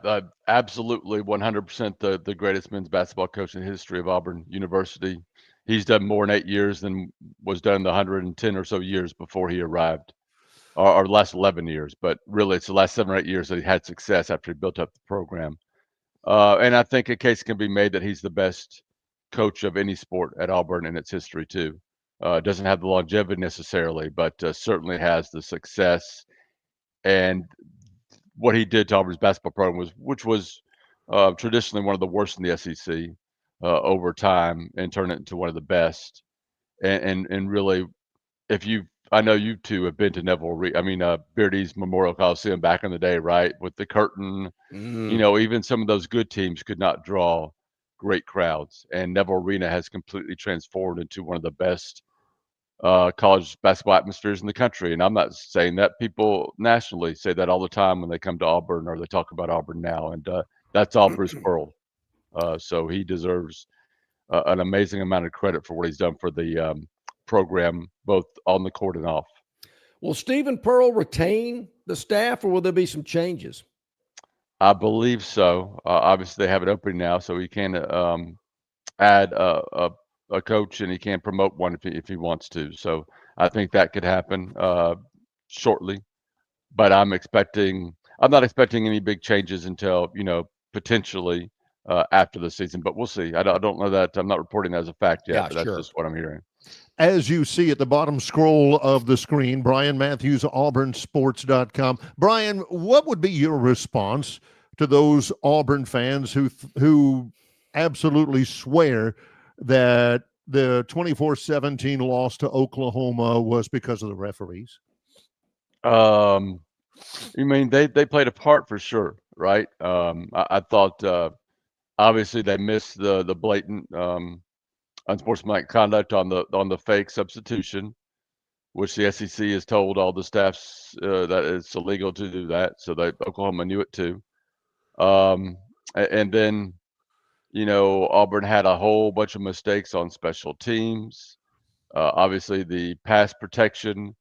absolutely, 100% the greatest men's basketball coach in the history of Auburn University. He's done more in 8 years than was done in the 110 or so years before he arrived, or last 11 years. But really, it's the last 7 or 8 years that he had success after he built up the program. And I think a case can be made that he's the best coach of any sport at Auburn in its history too. Doesn't have the longevity necessarily, but certainly has the success and what he did to Auburn's basketball program which was traditionally one of the worst in the SEC over time, and turn it into one of the best. And really, I know you two have been to Beardy's Memorial Coliseum back in the day, right? With the curtain, even some of those good teams could not draw great crowds, and Neville Arena has completely transformed into one of the best college basketball atmospheres in the country. And I'm not saying that. People nationally say that all the time when they come to Auburn or they talk about Auburn now. And that's all Bruce Pearl. So he deserves an amazing amount of credit for what he's done for the program, both on the court and off. Will Stephen Pearl retain the staff, or will there be some changes? I believe so. Obviously, they have it open now, so he can add a coach, and he can promote one if he wants to. So I think that could happen shortly. But I'm not expecting any big changes until potentially after the season. But we'll see. I don't know that. I'm not reporting that as a fact yet. Yeah, but that's sure. just what I'm hearing. As you see at the bottom scroll of the screen, Brian Matthews, auburnsports.com. Brian, what would be your response to those Auburn fans who absolutely swear that the 24-17 loss to Oklahoma was because of the referees? You mean they played a part for sure, right? I thought obviously they missed the blatant unsportsmanlike conduct on the fake substitution, which the SEC has told all the staffs that it's illegal to do that. So Oklahoma knew it too. And then Auburn had a whole bunch of mistakes on special teams. Obviously, the pass protection,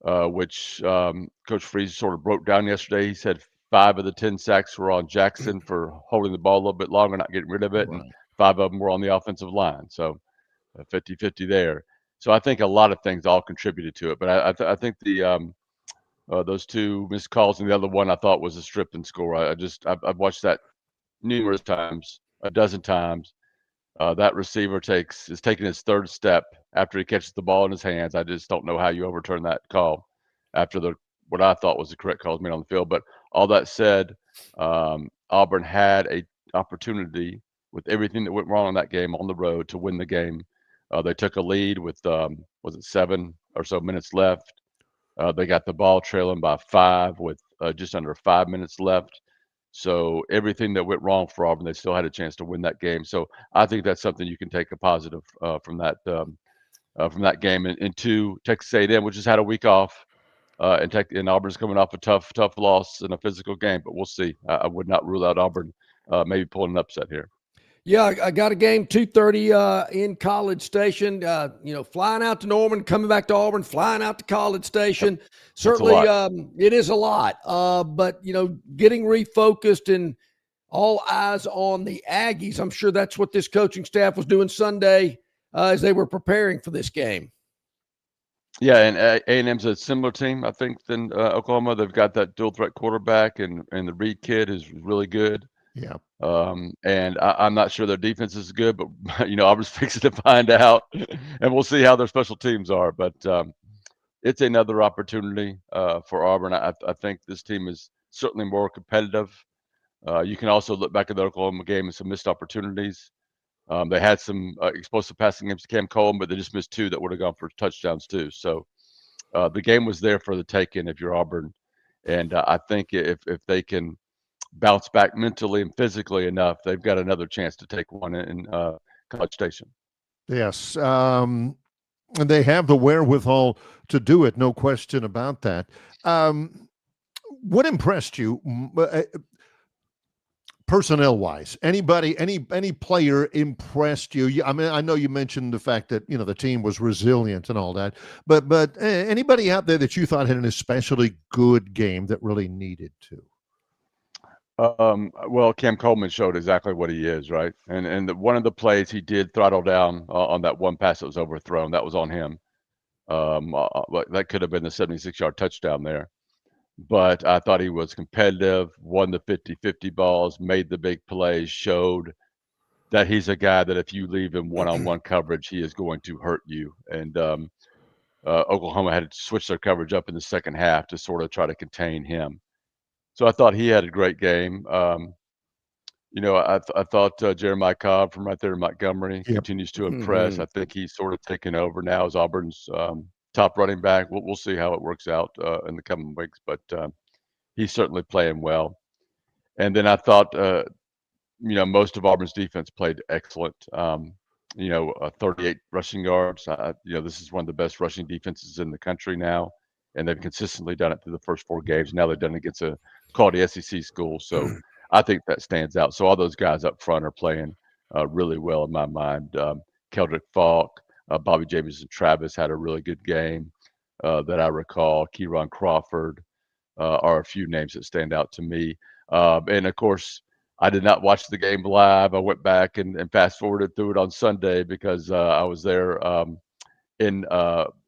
which Coach Freeze sort of broke down yesterday. He said 5 of the 10 sacks were on Jackson for holding the ball a little bit longer, not getting rid of it, and 5 of them were on the offensive line. So 50-50 there. So I think a lot of things all contributed to it. But I think those 2 missed calls and the other one I thought was a strip and score. I've watched that numerous times, a dozen times. That receiver is taking his 3rd step after he catches the ball in his hands. I just don't know how you overturn that call after what I thought was the correct call made on the field. But all that said, Auburn had an opportunity with everything that went wrong in that game on the road to win the game. They took a lead with was it 7 or so minutes left. They got the ball trailing by 5 with just under 5 minutes left. So everything that went wrong for Auburn, they still had a chance to win that game. So I think that's something you can take a positive from that game. And 2, Texas A&M, which has had a week off, and Auburn's coming off a tough loss in a physical game. But we'll see. I would not rule out Auburn maybe pulling an upset here. Yeah, I got a game 2:30 in College Station. Flying out to Norman, coming back to Auburn, flying out to College Station. Yep. Certainly, it is a lot. But getting refocused and all eyes on the Aggies. I'm sure that's what this coaching staff was doing Sunday as they were preparing for this game. Yeah, and A&M's a similar team, I think, than Oklahoma. They've got that dual threat quarterback, and the Reed kid is really good. Yeah. And I'm not sure their defense is good, but Auburn's fixing to find out, and we'll see how their special teams are. But it's another opportunity for Auburn. I think this team is certainly more competitive. You can also look back at the Oklahoma game and some missed opportunities. They had some explosive passing games to Cam Coleman, but they just missed 2 that would have gone for touchdowns too. So the game was there for the taking if you're Auburn, and I think if they can bounce back mentally and physically enough, they've got another chance to take one in College Station. Yes. And they have the wherewithal to do it, no question about that. What impressed you personnel-wise? Anybody, any player impressed you? I mean, I know you mentioned the fact that, the team was resilient and all that, but anybody out there that you thought had an especially good game that really needed to? Well, Cam Coleman showed exactly what he is, right? And one of the plays he did throttle down on that one pass that was overthrown. That was on him. That could have been the 76-yard touchdown there. But I thought he was competitive, won the 50-50 balls, made the big plays, showed that he's a guy that if you leave him one-on-one coverage, he is going to hurt you. And Oklahoma had to switch their coverage up in the second half to sort of try to contain him. So I thought he had a great game. I thought Jeremiah Cobb from right there in Montgomery continues to impress. I think he's sort of taken over now as Auburn's top running back. We'll see how it works out in the coming weeks, but he's certainly playing well. And then I thought, most of Auburn's defense played excellent. 38 rushing yards. This is one of the best rushing defenses in the country now, and they've consistently done it through the first 4 games. Now they've done it against a quality SEC school, so I think that stands out. So all those guys up front are playing really well in my mind. Keldrick Falk, Bobby Jamieson Travis had a really good game that I recall. Kieron Crawford are a few names that stand out to me. And of course, I did not watch the game live. I went back and fast forwarded through it on Sunday because I was there in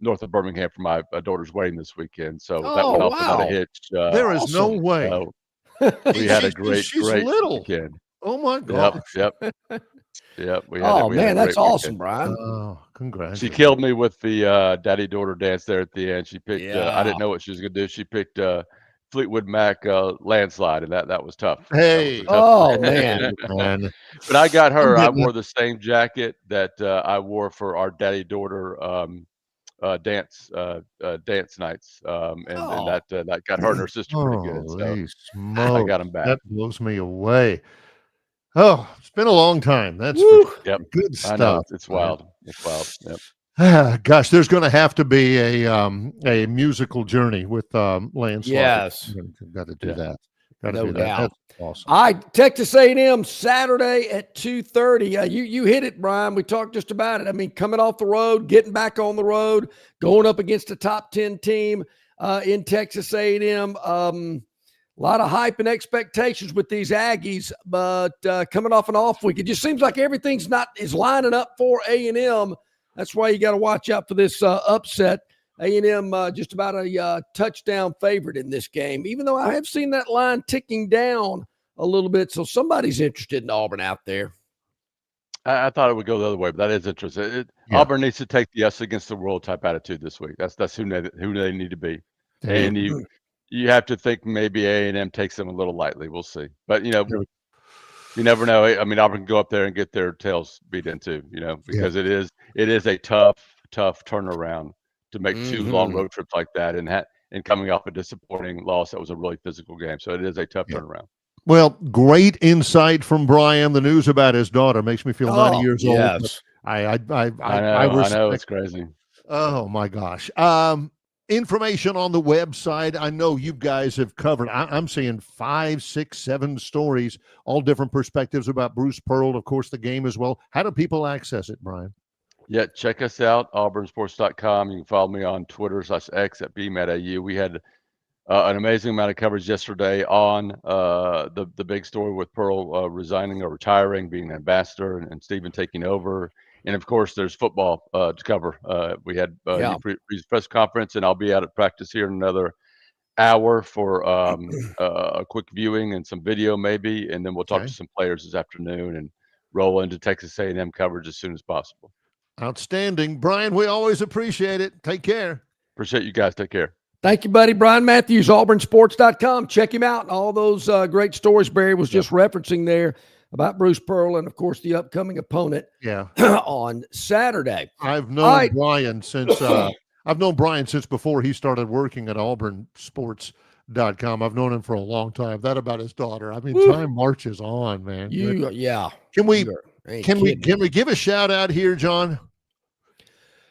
north of Birmingham for my daughter's wedding this weekend. So that went off without a hitch. There is no way. We had a great little. weekend. Oh my gosh. Yep. We had Oh, we had a man, that's great awesome, weekend. Brian. Oh, congrats. She killed me with the daddy-daughter dance there at the end. She picked, I Yeah. didn't know what she was going to do. She picked Fleetwood Mac landslide, and that was tough. Hey. That was a tough Oh, man. Man. But I got her. I getting wore the same jacket that I wore for our daddy-daughter dance nights, and that got her and her sister pretty good. So Holy I smokes. got them back. That blows me away. Oh, it's been a long time. That's Woo. for Yep. good I know stuff. it's wild. It's wild. Yep. Gosh, there's going to have to be a musical journey with Landslide. Yes. Got to do Yeah. that. Got to No do that. doubt. That's awesome. All right, Texas A&M Saturday at 2:30. You hit it, Brian. We talked just about it. I mean, coming off the road, getting back on the road, going up against a top 10 team in Texas A&M. A lot of hype and expectations with these Aggies, but coming off an off week, it just seems like everything's is lining up for A&M. That's why you got to watch out for this upset. A&M just about a touchdown favorite in this game, even though I have seen that line ticking down a little bit. So somebody's interested in Auburn out there. I thought it would go the other way, but that is interesting. Auburn needs to take the us against the world type attitude this week. That's who they need to be. And you have to think maybe A&M takes them a little lightly. We'll see. But, you never know. I mean, Auburn can go up there and get their tails beat in too, because it is a tough turnaround to make 2 long road trips like that and coming off a disappointing loss. That was a really physical game. So it is a tough turnaround. Well, great insight from Brian. The news about his daughter makes me feel 90 years old. I know it's crazy. Oh my gosh. Information on the website. I know you guys have covered. I'm seeing 5, 6, 7 stories, all different perspectives about Bruce Pearl. Of course, the game as well. How do people access it, Brian? Yeah, check us out, auburnsports.com. You can follow me on Twitter /X at BMatAU. We had an amazing amount of coverage yesterday on the big story with Pearl resigning or retiring, being an ambassador, and Stephen taking over. And of course, there's football to cover. We had a press conference, and I'll be out at practice here in another hour for a quick viewing and some video maybe, and then we'll talk Okay. to some players this afternoon and roll into Texas A&M coverage as soon as possible. Outstanding. Brian, we always appreciate it. Take care. Appreciate you guys. Take care. Thank you, buddy. Brian Matthews, auburnsports.com. Check him out. All those great stories Barry was just referencing there about Bruce Pearl and, of course, the upcoming opponent on Saturday. I've known Brian since before he started working at auburnsports.com. I've known him for a long time. That about his daughter. I mean, time marches on, man. Can we give a shout out here, John?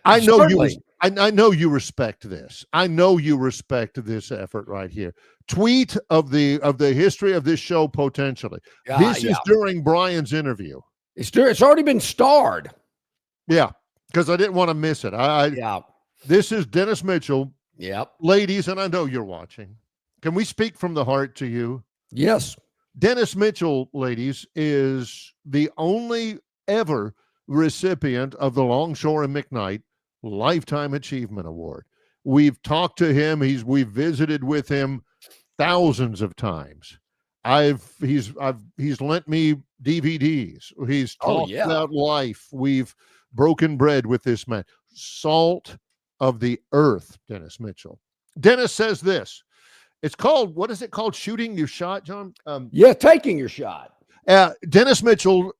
I know you respect this. I know you respect this effort right here. Tweet of the history of this show potentially. This is during Brian's interview. It's already been starred. Yeah, because I didn't want to miss it. This is Dennis Mitchell. Yep. Ladies, and I know you're watching. Can we speak from the heart to you? Yes. Dennis Mitchell, ladies, is the only ever recipient of the Longshore McKnight Lifetime Achievement Award. We've talked to him. We've visited with him thousands of times. He's lent me DVDs. He's talked about life. We've broken bread with this man. Salt of the earth, Dennis Mitchell. Dennis says this. It's called, what is it called? Shooting your shot, John? Taking your shot. Dennis Mitchell,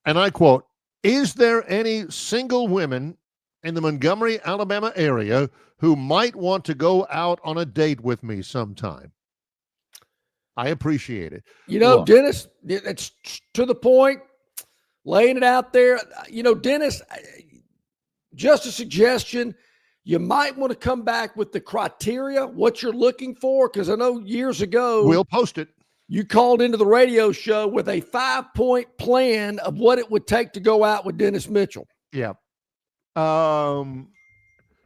and I quote, "Is there any single women in the Montgomery, Alabama area who might want to go out on a date with me sometime?" I appreciate it. Look, Dennis, it's to the point, laying it out there. Dennis, just a suggestion, you might want to come back with the criteria, what you're looking for, because I know years ago, we'll post it. You called into the radio show with a 5-point plan of what it would take to go out with Dennis Mitchell. Yeah.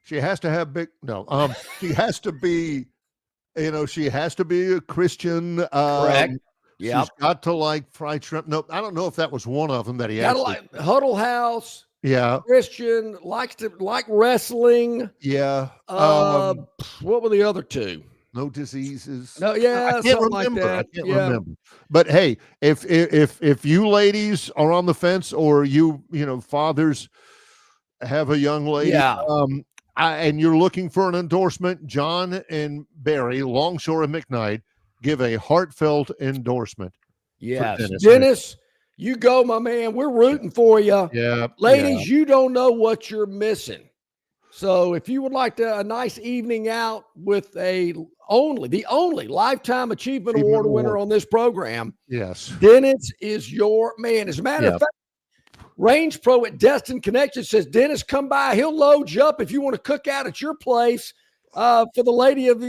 She has to have she has to be, she has to be a Christian. Correct. She's got to like fried shrimp. No, I don't know if that was one of them that he got to like Huddle House. Yeah. Christian, likes to like wrestling. Yeah. What were the other two? No diseases. No, I can't something remember. like that. I can't remember. But hey, if you ladies are on the fence, or you fathers have a young lady, and you're looking for an endorsement, John and Barry, Longshore and McKnight, give a heartfelt endorsement. Yes, Dennis, you go, my man. We're rooting for you. Yeah, ladies, you don't know what you're missing. So if you would like a nice evening out with the only Lifetime Achievement Award winner on this program, yes, Dennis is your man. As a matter of fact, Range Pro at Destin Connection says, Dennis, come by. He'll load you up if you want to cook out at your place for the lady of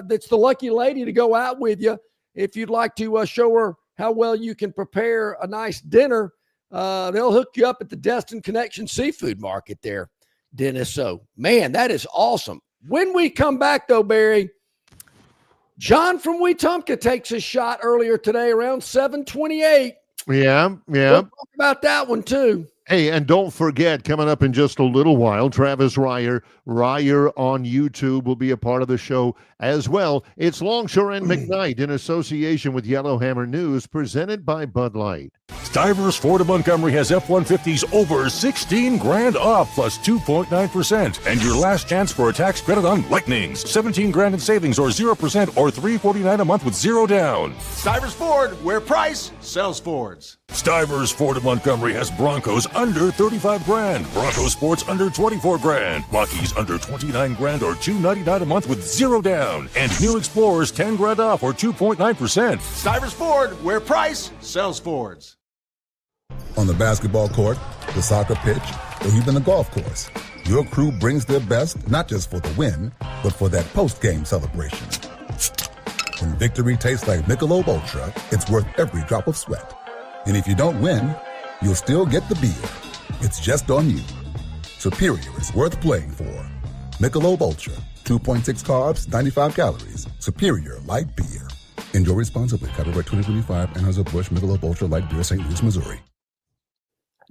that's the lucky lady to go out with you. If you'd like to show her how well you can prepare a nice dinner, they'll hook you up at the Destin Connection Seafood Market there, Dennis. So, man, that is awesome. When we come back, though, Barry, John from Wetumpka takes his shot earlier today around 7:28. Yeah. We'll talk about that one, too. Hey, and don't forget, coming up in just a little while, Travis Ryer on YouTube will be a part of the show as well. It's Longshore and McKnight in association with Yellowhammer News, presented by Bud Light. Stivers Ford of Montgomery has F-150s over $16,000 off plus 2.9%. And your last chance for a tax credit on Lightnings. $17,000 in savings or 0% or $349 a month with zero down. Stivers Ford, where price sells Fords. Stivers Ford of Montgomery has Broncos under $35,000, Bronco Sports under $24,000, Rockies under $29,000 or $299 a month with zero down, and new Explorers $10,000 off or 2.9%. Stivers Ford, where price sells Fords. On the basketball court, the soccer pitch, or even the golf course, your crew brings their best not just for the win, but for that post-game celebration. When victory tastes like Michelob Ultra, it's worth every drop of sweat. And if you don't win, you'll still get the beer. It's just on you. Superior is worth playing for. Michelob Ultra, 2.6 carbs, 95 calories. Superior light beer. Enjoy responsibly. Copyright 2025, Anheuser-Busch Michelob Ultra Light Beer, St. Louis, Missouri.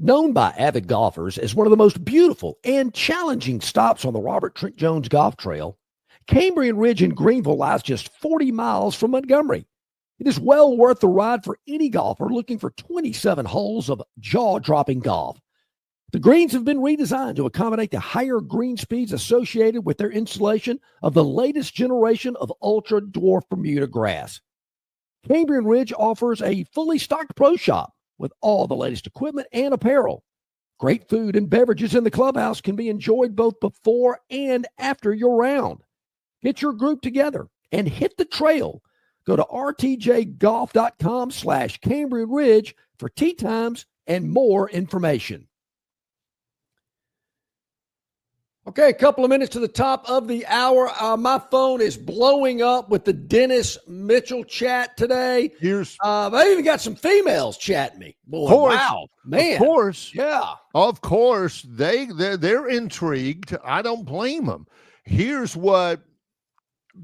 Known by avid golfers as one of the most beautiful and challenging stops on the Robert Trent Jones Golf Trail, Cambrian Ridge in Greenville lies just 40 miles from Montgomery. It is well worth the ride for any golfer looking for 27 holes of jaw-dropping golf. The greens have been redesigned to accommodate the higher green speeds associated with their installation of the latest generation of ultra-dwarf Bermuda grass. Cambrian Ridge offers a fully stocked pro shop with all the latest equipment and apparel. Great food and beverages in the clubhouse can be enjoyed both before and after your round. Get your group together and hit the trail. Go to rtjgolf.com/Cambrian Ridge for tee times and more information. Okay, a couple of minutes to the top of the hour. My phone is blowing up with the Dennis Mitchell chat today. I even got some females chatting me. Boy, wow, man. Of course. Yeah. Of course. They're intrigued. I don't blame them. Here's what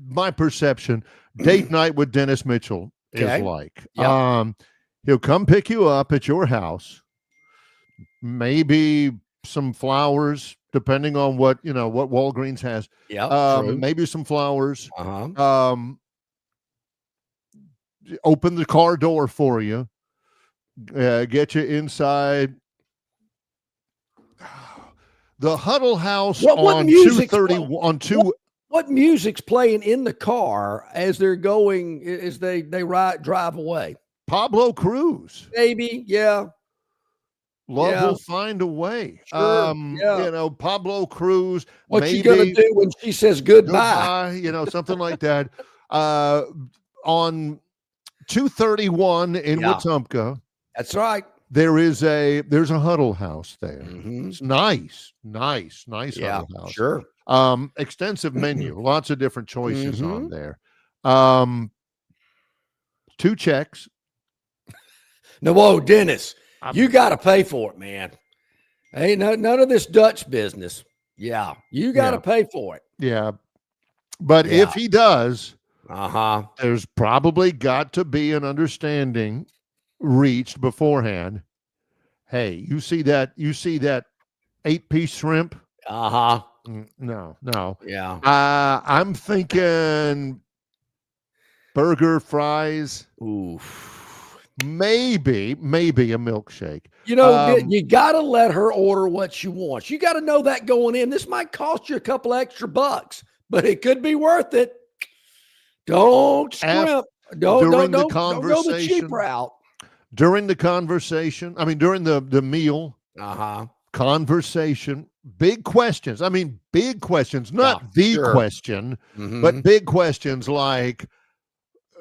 my perception date night with Dennis Mitchell is like. Yep. He'll come pick you up at your house, maybe some flowers, depending on what Walgreens has. Yeah, maybe some flowers. Uh-huh. Open the car door for you. Get you inside the Huddle House on 230 on 2. What music's playing in the car as they're going, as they drive away? Pablo Cruz. Maybe, yeah. Love will find a way. Sure, Pablo Cruz. What you gonna do when she says goodbye? Something like that. On 231 in Wetumpka. That's right. There's a Huddle House there. Mm-hmm. It's nice Huddle House. Sure. Extensive menu, lots of different choices on there. 2 checks. No, whoa, Dennis, you got to pay for it, man. Hey, none of this Dutch business. Yeah, you got to pay for it. Yeah, but if he does, there's probably got to be an understanding reached beforehand. Hey, you see that 8-piece shrimp? No. Yeah. I'm thinking burger, fries. Oof. Maybe a milkshake. You got to let her order what she wants. You got to know that going in. This might cost you a couple extra bucks, but it could be worth it. Don't scrimp. Don't go the cheap route. During the conversation, during the meal, conversation, big questions. Big questions, not question, but big questions like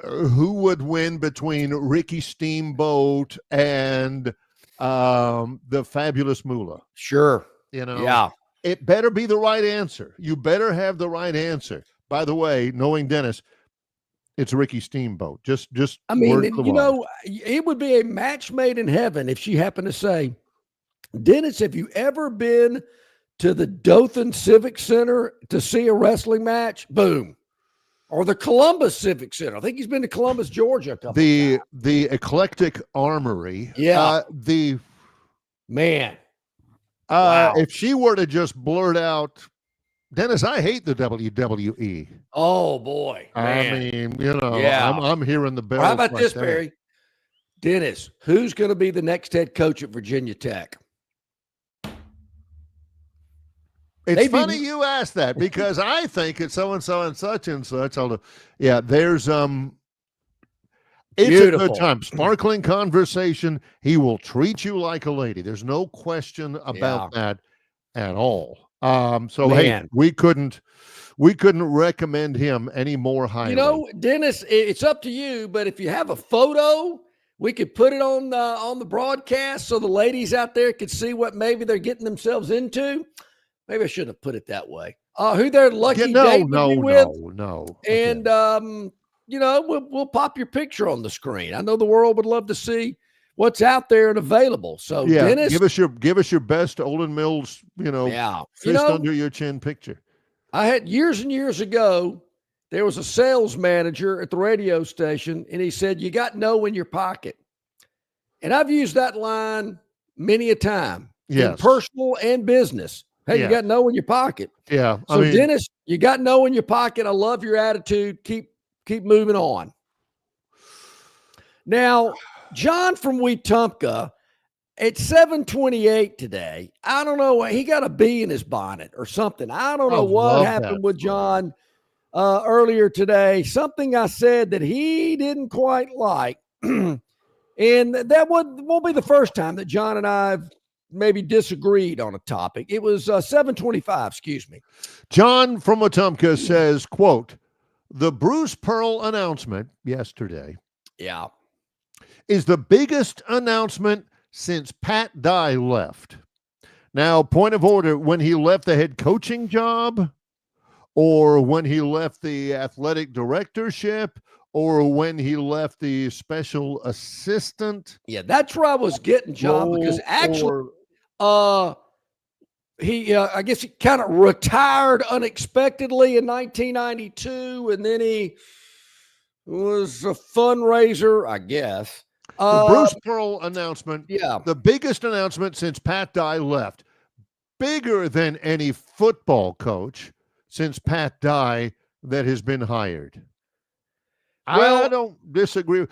who would win between Ricky Steamboat and the Fabulous Moolah? Sure. It better be the right answer. You better have the right answer. By the way, knowing Dennis, it's Ricky Steamboat. Just it would be a match made in heaven if she happened to say, Dennis, have you ever been to the Dothan Civic Center to see a wrestling match? Boom. Or the Columbus Civic Center. I think he's been to Columbus, Georgia a couple of times. The Eclectic Armory. Yeah. Wow. If she were to just blurt out, Dennis, I hate the WWE. Oh boy. Man. I'm hearing the bell. How about this, Barry? Dennis, who's going to be the next head coach at Virginia Tech? It's funny you asked that because I think it's so-and-so and such and such. There's it's beautiful. A good time. Sparkling conversation. He will treat you like a lady. There's no question about that at all. Hey, we couldn't recommend him any more highly. Dennis, it's up to you, but if you have a photo, we could put it on the broadcast so the ladies out there could see what maybe they're getting themselves into. Maybe I shouldn't have put it that way. Who their lucky date would be with. No. And, we'll pop your picture on the screen. I know the world would love to see what's out there and available. So, Dennis, give us your best Olin Mills, fist under your chin picture. I had years and years ago, there was a sales manager at the radio station, and he said, you got no in your pocket. And I've used that line many a time in personal and business. Hey, you got no in your pocket. Yeah. So, Dennis, you got no in your pocket. I love your attitude. Keep moving on. Now, John from Wetumpka, at 7:28 today, I don't know. He got a bee in his bonnet or something. I don't know what happened with John earlier today. Something I said that he didn't quite like. And that won't be the first time that John and I have maybe disagreed on a topic. It was 7:25, excuse me. John from Wetumpka says, quote, the Bruce Pearl announcement yesterday is the biggest announcement since Pat Dye left. Now, point of order, when he left the head coaching job, or when he left the athletic directorship, or when he left the special assistant. Yeah, that's where I was getting, John, because actually he I guess he kind of retired unexpectedly in 1992, and then he was a fundraiser, I guess. The Bruce Pearl announcement, yeah, the biggest announcement since Pat Dye left, bigger than any football coach since Pat Dye that has been hired. Well, I don't disagree.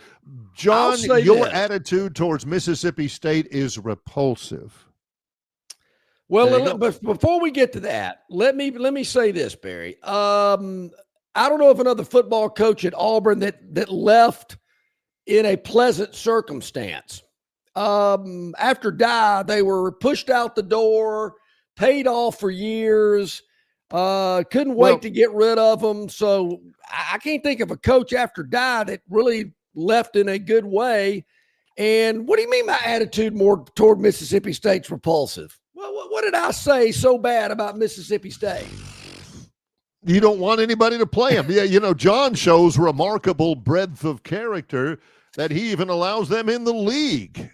John, your attitude towards Mississippi State is repulsive. Well, but before we get to that, let me say this, Barry. I don't know of another football coach at Auburn that left in a pleasant circumstance. After Dye, they were pushed out the door, paid off for years. Couldn't wait to get rid of them. So I can't think of a coach after Dye that really left in a good way. And what do you mean my attitude more toward Mississippi State's repulsive? What did I say so bad about Mississippi State? You don't want anybody to play him. Yeah, John shows remarkable breadth of character that he even allows them in the league,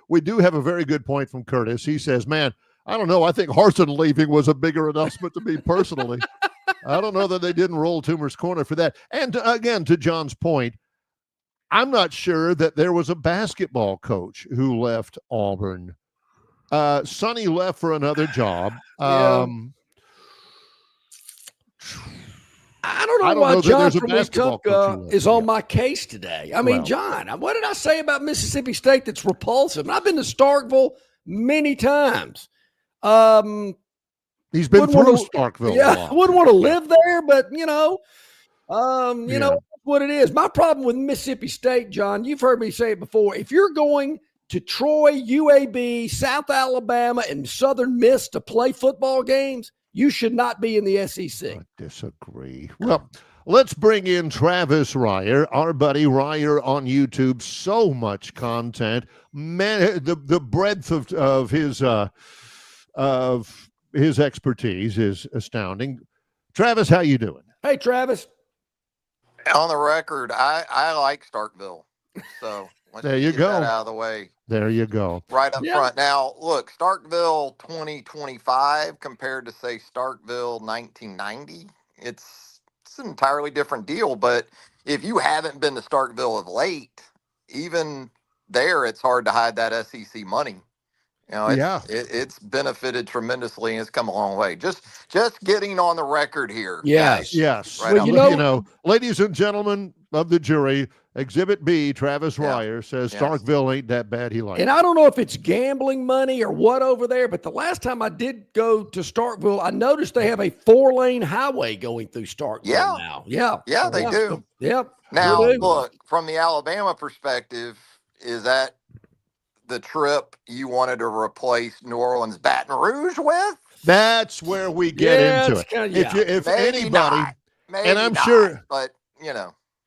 We do have a very good point from Curtis. He says, man, I don't know. I think Harsin leaving was a bigger announcement to me personally. I don't know that they didn't roll Toomer's corner for that. And again, to John's point, I'm not sure that there was a basketball coach who left Auburn. Sonny left for another job. I don't know why John from Wetumpka is on my case today. I mean, John, what did I say about Mississippi State that's repulsive? And I've been to Starkville many times. He's been through Starkville. Yeah, I wouldn't want to live there, but you know what it is. My problem with Mississippi State, John, you've heard me say it before. If you're going to Troy, UAB, South Alabama, and Southern Miss to play football games, you should not be in the SEC. I disagree. Well, let's bring in Travis Ryer, our buddy Ryer on YouTube. So much content, man. The breadth of his expertise is astounding. Travis, how you doing? Hey, Travis. On the record, I like Starkville. So let's there you get go. That out of the way. There you go. Right up front. Now, look, Starkville 2025 compared to, say, Starkville 1990, it's an entirely different deal. But if you haven't been to Starkville of late, even there, it's hard to hide that SEC money. It's benefited tremendously, and it's come a long way. Just getting on the record here. Yes. Right well, ladies and gentlemen of the jury, Exhibit B, Travis Ryer says Starkville ain't that bad. He likes it. And I don't know if it's gambling money or what over there, but the last time I did go to Starkville, I noticed they have a 4-lane highway going through Starkville now. Yeah, they do. Yep. Now, look, from the Alabama perspective, is that the trip you wanted to replace New Orleans Baton Rouge with? That's where we get into it. If anybody, sure, but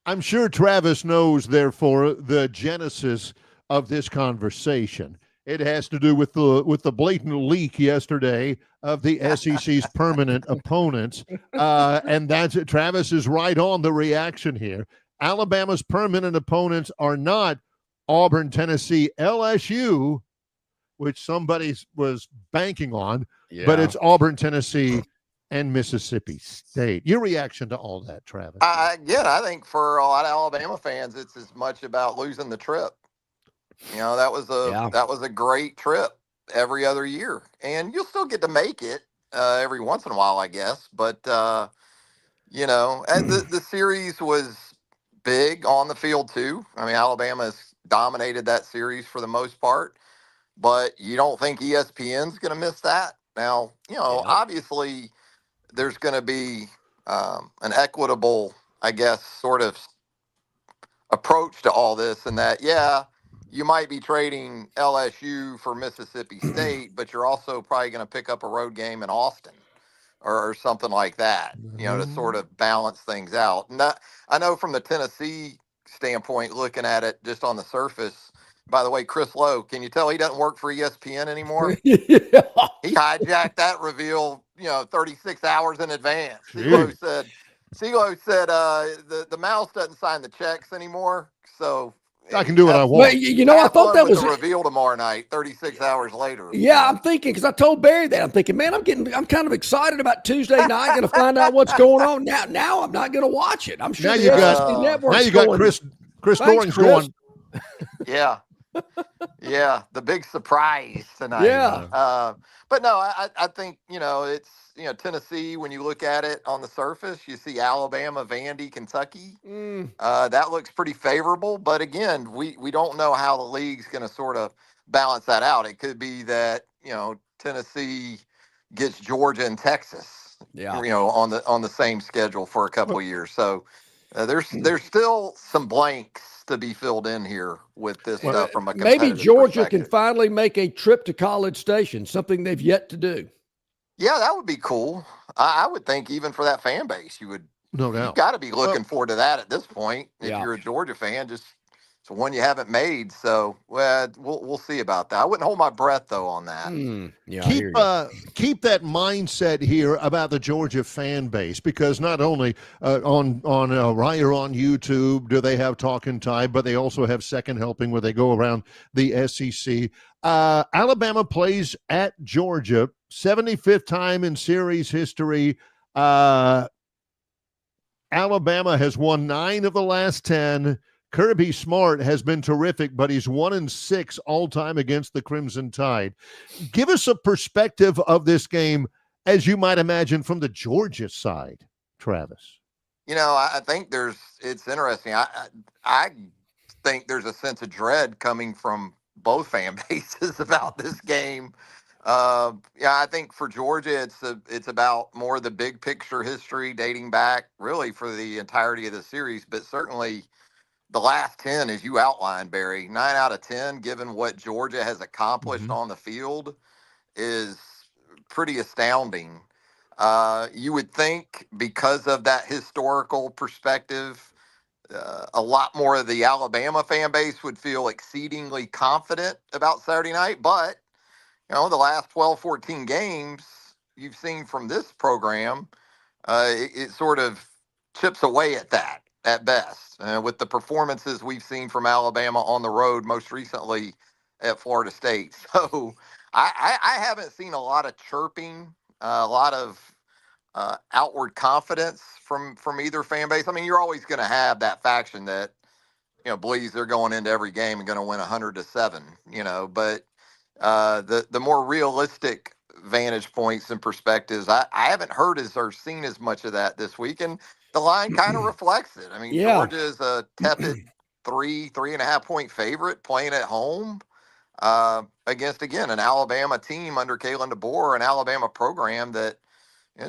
I'm sure Travis knows, therefore, the genesis of this conversation. It has to do with the blatant leak yesterday of the SEC's permanent opponents. And that's it. Travis is right on the reaction here. Alabama's permanent opponents are not Auburn, Tennessee, LSU, which somebody was banking on, but it's Auburn, Tennessee, and Mississippi State. Your reaction to all that, Travis? I think for a lot of Alabama fans, it's as much about losing the trip. That was a great trip every other year, and you'll still get to make it every once in a while, I guess. But and the series was big on the field too. I mean, Alabama's dominated that series for the most part, but you don't think ESPN's going to miss that? Now, obviously there's going to be an equitable, I guess, sort of approach to all this, and that, you might be trading LSU for Mississippi State, but you're also probably going to pick up a road game in Austin or something like that, to sort of balance things out. And I know from the Tennessee standpoint, looking at it just on the surface, by the way, Chris Lowe, can you tell he doesn't work for ESPN anymore? Yeah. He hijacked that reveal, 36 hours in advance. Jeez. CeeLo said the mouse doesn't sign the checks anymore, so I can do what I But want. I thought that with was the reveal tomorrow night, 36 hours later. Yeah, I'm thinking because I told Barry that I'm thinking, man, I'm kind of excited about Tuesday night. Going to find out what's going on now. I'm not going to watch it. I'm sure Now the you got SEC Network's now you got going, Chris "Thanks, Doring's Chris." going. Yeah, the big surprise tonight. Yeah. But no, I think it's Tennessee. When you look at it on the surface, you see Alabama, Vandy, Kentucky. That looks pretty favorable. But again, we don't know how the league's going to sort of balance that out. It could be that Tennessee gets Georgia and Texas. Yeah. On the same schedule for a couple of years. So there's still some blanks to be filled in here with this stuff from a competitive Maybe Georgia can perspective. finally make a trip to College Station, something they've yet to do. Yeah, that would be cool. I would think even for that fan base, you doubt. got to be looking forward to that at this point. If you're a Georgia fan, just it's one you haven't made. So we'll see about that. I wouldn't hold my breath though on that. Keep that mindset here about the Georgia fan base, because not only on right or on YouTube do they have Talking Tide, but they also have Second Helping where they go around the SEC. Alabama plays at Georgia, 75th time in series history. Alabama has won 9 of the last 10. Kirby Smart has been terrific, but he's 1-6 all time against the Crimson Tide. Give us a perspective of this game, as you might imagine, from the Georgia side, Travis. I think it's interesting. I think there's a sense of dread coming from both fan bases about this game. I think for Georgia, it's about more the big picture history dating back really for the entirety of the series, but certainly the last 10, as you outlined, Barry, 9 out of 10, given what Georgia has accomplished on the field, is pretty astounding. You would think because of that historical perspective, a lot more of the Alabama fan base would feel exceedingly confident about Saturday night. But, the last 12, 14 games you've seen from this program, it sort of chips away at that at best, with the performances we've seen from Alabama on the road, most recently at Florida State. So I haven't seen a lot of chirping, a lot of outward confidence from either fan base. I mean, you're always going to have that faction that believes they're going into every game and going to win 100-7. But the more realistic vantage points and perspectives, I haven't heard or seen as much of that this week, and the line kind of reflects it. I mean, Georgia is a tepid 3.5 point favorite playing at home against, again, an Alabama team under Kalen DeBoer, an Alabama program that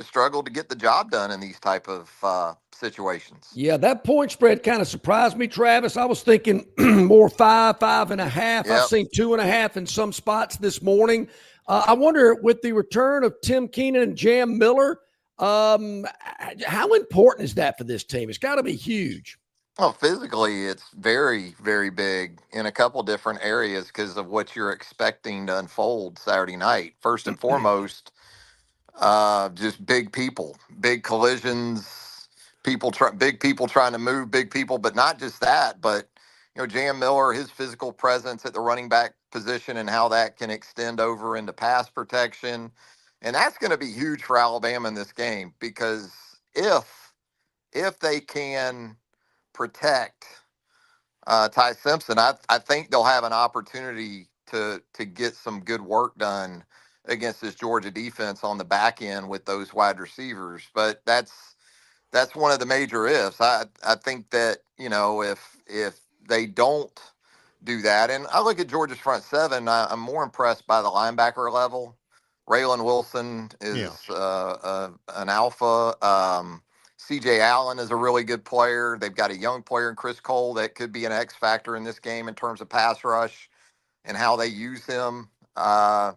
struggled to get the job done in these type of situations. Yeah, that point spread kind of surprised me, Travis. I was thinking more 5.5. Yep. I've seen 2.5 in some spots this morning. I wonder, with the return of Tim Keenan and Jam Miller, how important is that for this team? It's got to be huge. Well, physically, it's very, very big in a couple different areas because of what you're expecting to unfold Saturday night. First and foremost, just big people, big collisions, big people trying to move big people, but not just that, but Jam Miller, his physical presence at the running back position and how that can extend over into pass protection. And that's going to be huge for Alabama in this game, because if they can protect Ty Simpson, I think they'll have an opportunity to get some good work done against this Georgia defense on the back end with those wide receivers. But that's one of the major ifs. I think that, if they don't do that, and I look at Georgia's front seven, I'm more impressed by the linebacker level. Raylan Wilson is an alpha. CJ Allen is a really good player. They've got a young player in Chris Cole that could be an X factor in this game in terms of pass rush and how they use him. I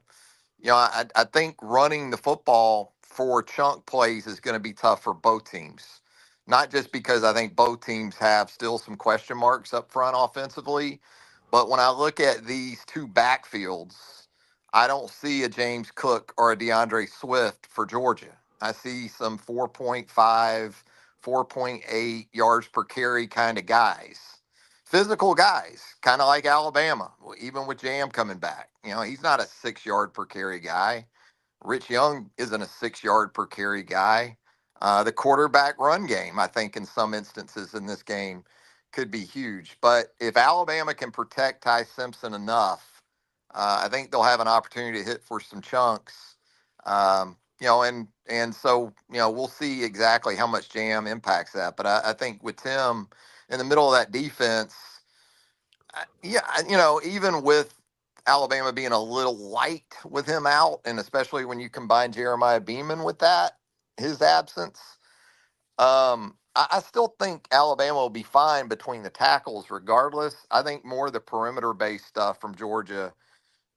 think running the football for chunk plays is going to be tough for both teams. Not just because I think both teams have still some question marks up front offensively, but when I look at these two backfields, I don't see a James Cook or a DeAndre Swift for Georgia. I see some 4.5, 4.8 yards per carry kind of guys. Physical guys, kind of like Alabama, even with Jam coming back. He's not a 6 yard per carry guy. Rich Young isn't a 6 yard per carry guy. The quarterback run game, I think, in some instances in this game could be huge. But if Alabama can protect Ty Simpson enough, I think they'll have an opportunity to hit for some chunks. And so we'll see exactly how much Jam impacts that. But I think with Tim in the middle of that defense, even with Alabama being a little light with him out, and especially when you combine Jeremiah Beeman with his absence, I still think Alabama will be fine between the tackles regardless. I think more the perimeter-based stuff from Georgia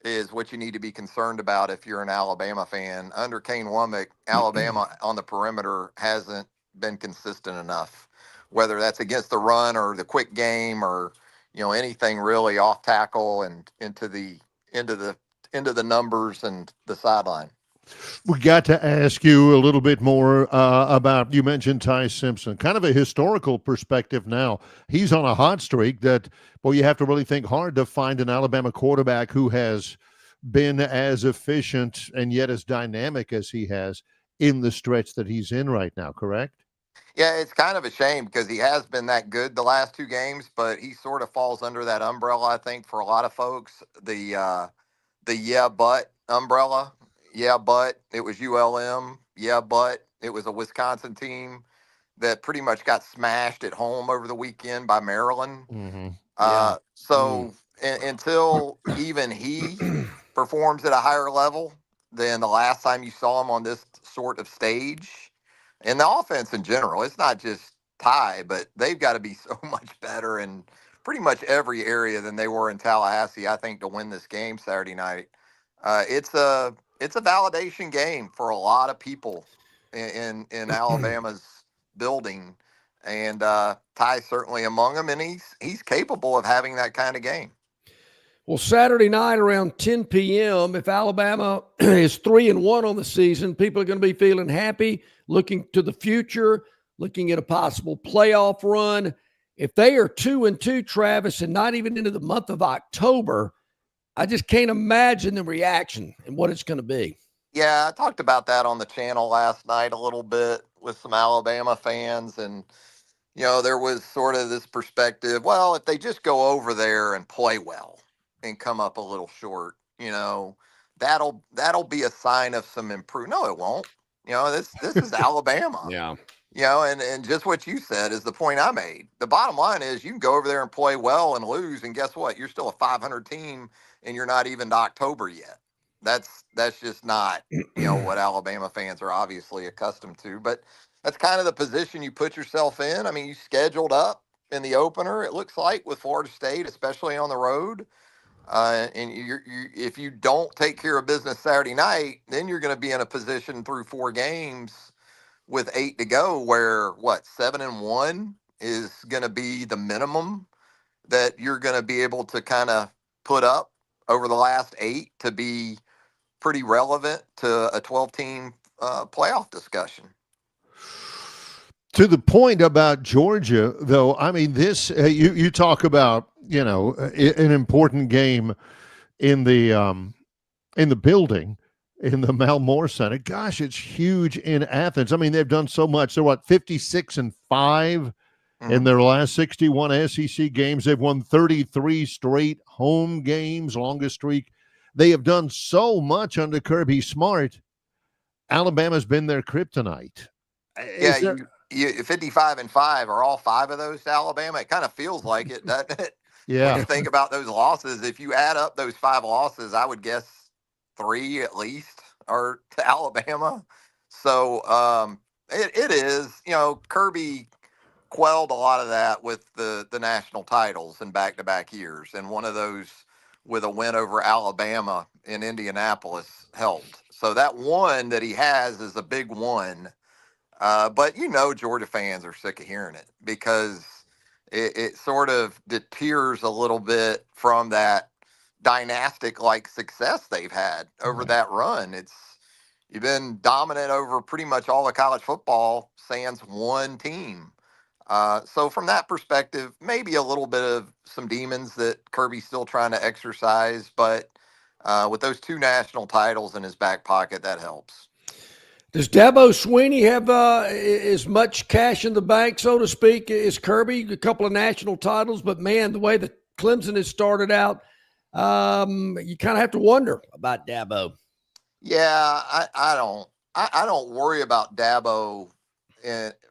is what you need to be concerned about if you're an Alabama fan. Under Kane Womack, Alabama on the perimeter hasn't been consistent enough, whether that's against the run or the quick game or anything really off tackle and into the numbers and the sideline. We got to ask you a little bit more about, you mentioned Ty Simpson, kind of a historical perspective now. He's on a hot streak that, you have to really think hard to find an Alabama quarterback who has been as efficient and yet as dynamic as he has in the stretch that he's in right now, correct? Yeah, it's kind of a shame because he has been that good the last two games, but he sort of falls under that umbrella, I think, for a lot of folks. The yeah, but umbrella. Yeah, but it was ULM. Yeah, but it was a Wisconsin team that pretty much got smashed at home over the weekend by Maryland. Mm-hmm. Until even he performs at a higher level than the last time you saw him on this sort of stage, and the offense in general, it's not just Ty, but they've got to be so much better in pretty much every area than they were in Tallahassee, I think, to win this game Saturday night. It's a validation game for a lot of people in Alabama's building, and Ty's certainly among them, and he's capable of having that kind of game. Well, Saturday night around 10 p.m., if Alabama is 3-1 on the season, people are going to be feeling happy, looking to the future, looking at a possible playoff run. If they are 2-2, Travis, and not even into the month of October, I just can't imagine the reaction and what it's going to be. Yeah, I talked about that on the channel last night a little bit with some Alabama fans, and there was sort of this perspective, well, if they just go over there and play well and come up a little short, that'll be a sign of some improvement. No, it won't. This is Alabama. Yeah. And just what you said is the point I made. The bottom line is you can go over there and play well and lose, and guess what? You're still a 500 team, and you're not even to October yet. That's just not what Alabama fans are obviously accustomed to. But that's kind of the position you put yourself in. I mean, you scheduled up in the opener, it looks like, with Florida State, especially on the road. And if you don't take care of business Saturday night, then you're going to be in a position through 4 games with 8 to go where 7-1 is going to be the minimum that you're going to be able to kind of put up over the last 8 to be pretty relevant to a 12-team playoff discussion. To the point about Georgia, though, I mean, this you talk about, an important game in the building, in the Malmore Center. Gosh, it's huge in Athens. I mean, they've done so much. They're 56-5 In their last 61 SEC games, they've won 33 straight home games, longest streak. They have done so much under Kirby Smart. Alabama's been their kryptonite. Yeah, you 55-5 are all 5 of those to Alabama. It kind of feels like it, doesn't it? Yeah. When you think about those losses, if you add up those 5 losses, I would guess 3 at least are to Alabama. So it is, Kirby quelled a lot of that with the national titles in back-to-back years, and one of those with a win over Alabama in Indianapolis helped. So that one that he has is a big one. But Georgia fans are sick of hearing it because it sort of deters a little bit from that dynastic-like success they've had over that run. You've been dominant over pretty much all of college football, sans one team. So from that perspective, maybe a little bit of some demons that Kirby's still trying to exercise, but with those 2 national titles in his back pocket, that helps. Does Dabo Swinney have as much cash in the bank, so to speak, as Kirby? A couple of national titles, but man, the way that Clemson has started out, you kind of have to wonder about Dabo. Yeah, I don't worry about Dabo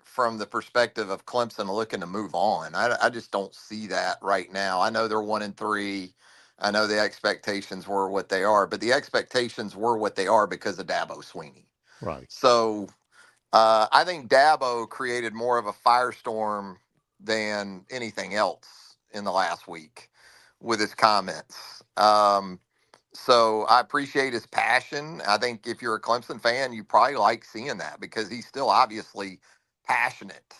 from the perspective of Clemson looking to move on. I just don't see that right now. I know they're 1-3. I know the expectations were what they are, but the expectations were what they are because of Dabo Swinney. Right. So I think Dabo created more of a firestorm than anything else in the last week with his comments. So I appreciate his passion. I think if you're a Clemson fan, you probably like seeing that because he's still obviously passionate.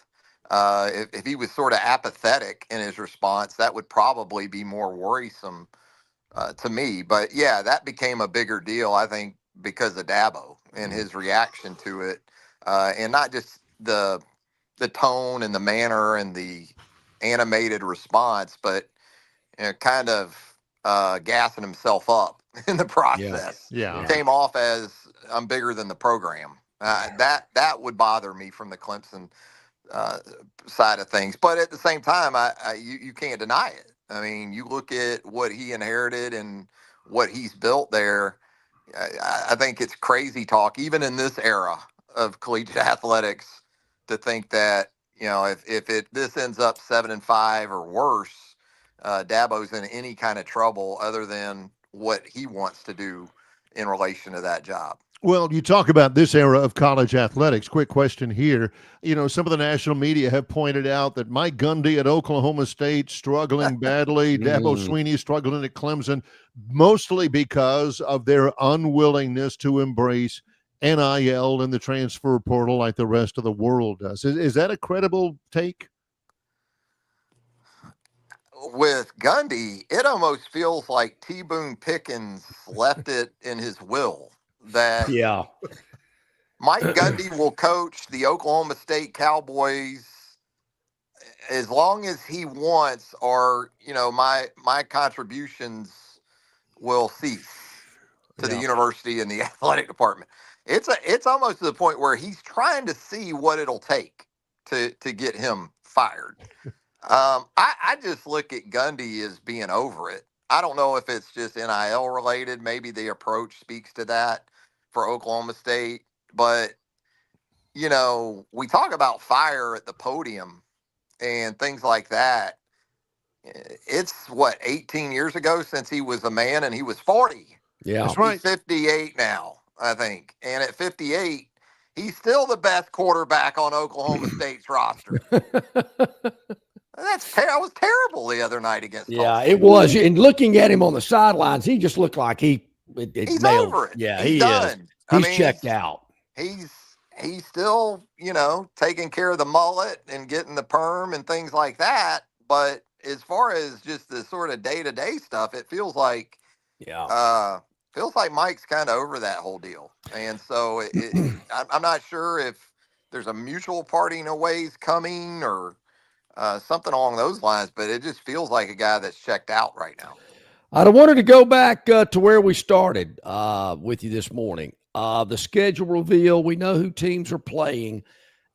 If he was sort of apathetic in his response, that would probably be more worrisome to me. But yeah, that became a bigger deal, I think, because of Dabo and his reaction to it, and not just the tone and the manner and the animated response, but kind of gassing himself up in the process. Yeah. Came off as I'm bigger than the program. That would bother me from the Clemson side of things. But at the same time, you can't deny it. I mean, you look at what he inherited and what he's built there. I think it's crazy talk, even in this era of collegiate athletics, to think that if this ends up 7-5 or worse, Dabo's in any kind of trouble other than what he wants to do in relation to that job. Well, you talk about this era of college athletics. Quick question here. Some of the national media have pointed out that Mike Gundy at Oklahoma State struggling badly, Dabo Swinney struggling at Clemson, mostly because of their unwillingness to embrace NIL and the transfer portal like the rest of the world does. Is that a credible take? With Gundy, it almost feels like T. Boone Pickens left it in his will that Mike Gundy will coach the Oklahoma State Cowboys as long as he wants, or my contributions will cease to the university and the athletic department. It's almost to the point where he's trying to see what it'll take to get him fired. I just look at Gundy as being over it. I don't know if it's just NIL related. Maybe the approach speaks to that for Oklahoma State. But, we talk about fire at the podium and things like that. It's 18 years ago since he was a man, and he was 40. Yeah, that's right. He's 58 now, I think. And at 58, he's still the best quarterback on Oklahoma State's roster. I was terrible the other night against Tulsa. It was. And looking at him on the sidelines, he just looked like he's nailed. Over it. Yeah, he's done. He's checked out. He's still, taking care of the mullet and getting the perm and things like that. But as far as just the sort of day-to-day stuff, it feels like Mike's kind of over that whole deal. And so I'm not sure if there's a mutual parting of ways coming or something along those lines, but it just feels like a guy that's checked out right now. I wanted to go back to where we started with you this morning. The schedule reveal, we know who teams are playing.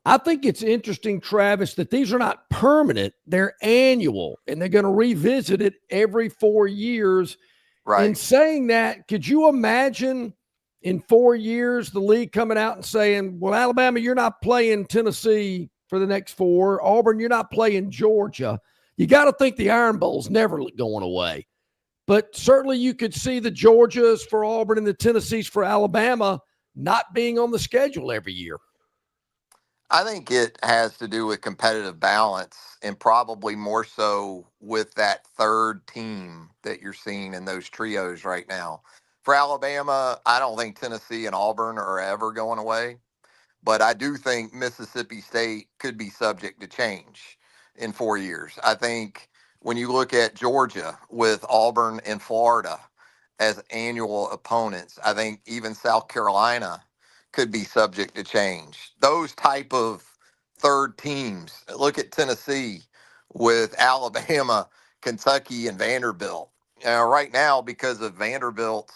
I think it's interesting, Travis, that these are not permanent. They're annual, and they're going to revisit it every 4 years. Right. In saying that, could you imagine in 4 years the league coming out and saying, well, Alabama, you're not playing Tennessee for the next 4. Auburn, you're not playing Georgia. You got to think the Iron Bowl's never going away. But certainly you could see the Georgias for Auburn and the Tennessees for Alabama not being on the schedule every year. I think it has to do with competitive balance and probably more so with that third team that you're seeing in those trios right now. For Alabama, I don't think Tennessee and Auburn are ever going away, but I do think Mississippi State could be subject to change in 4 years. I think when you look at Georgia with Auburn and Florida as annual opponents, I think even South Carolina could be subject to change. Those type of third teams. Look at Tennessee with Alabama, Kentucky, and Vanderbilt. Right now, because of Vanderbilt's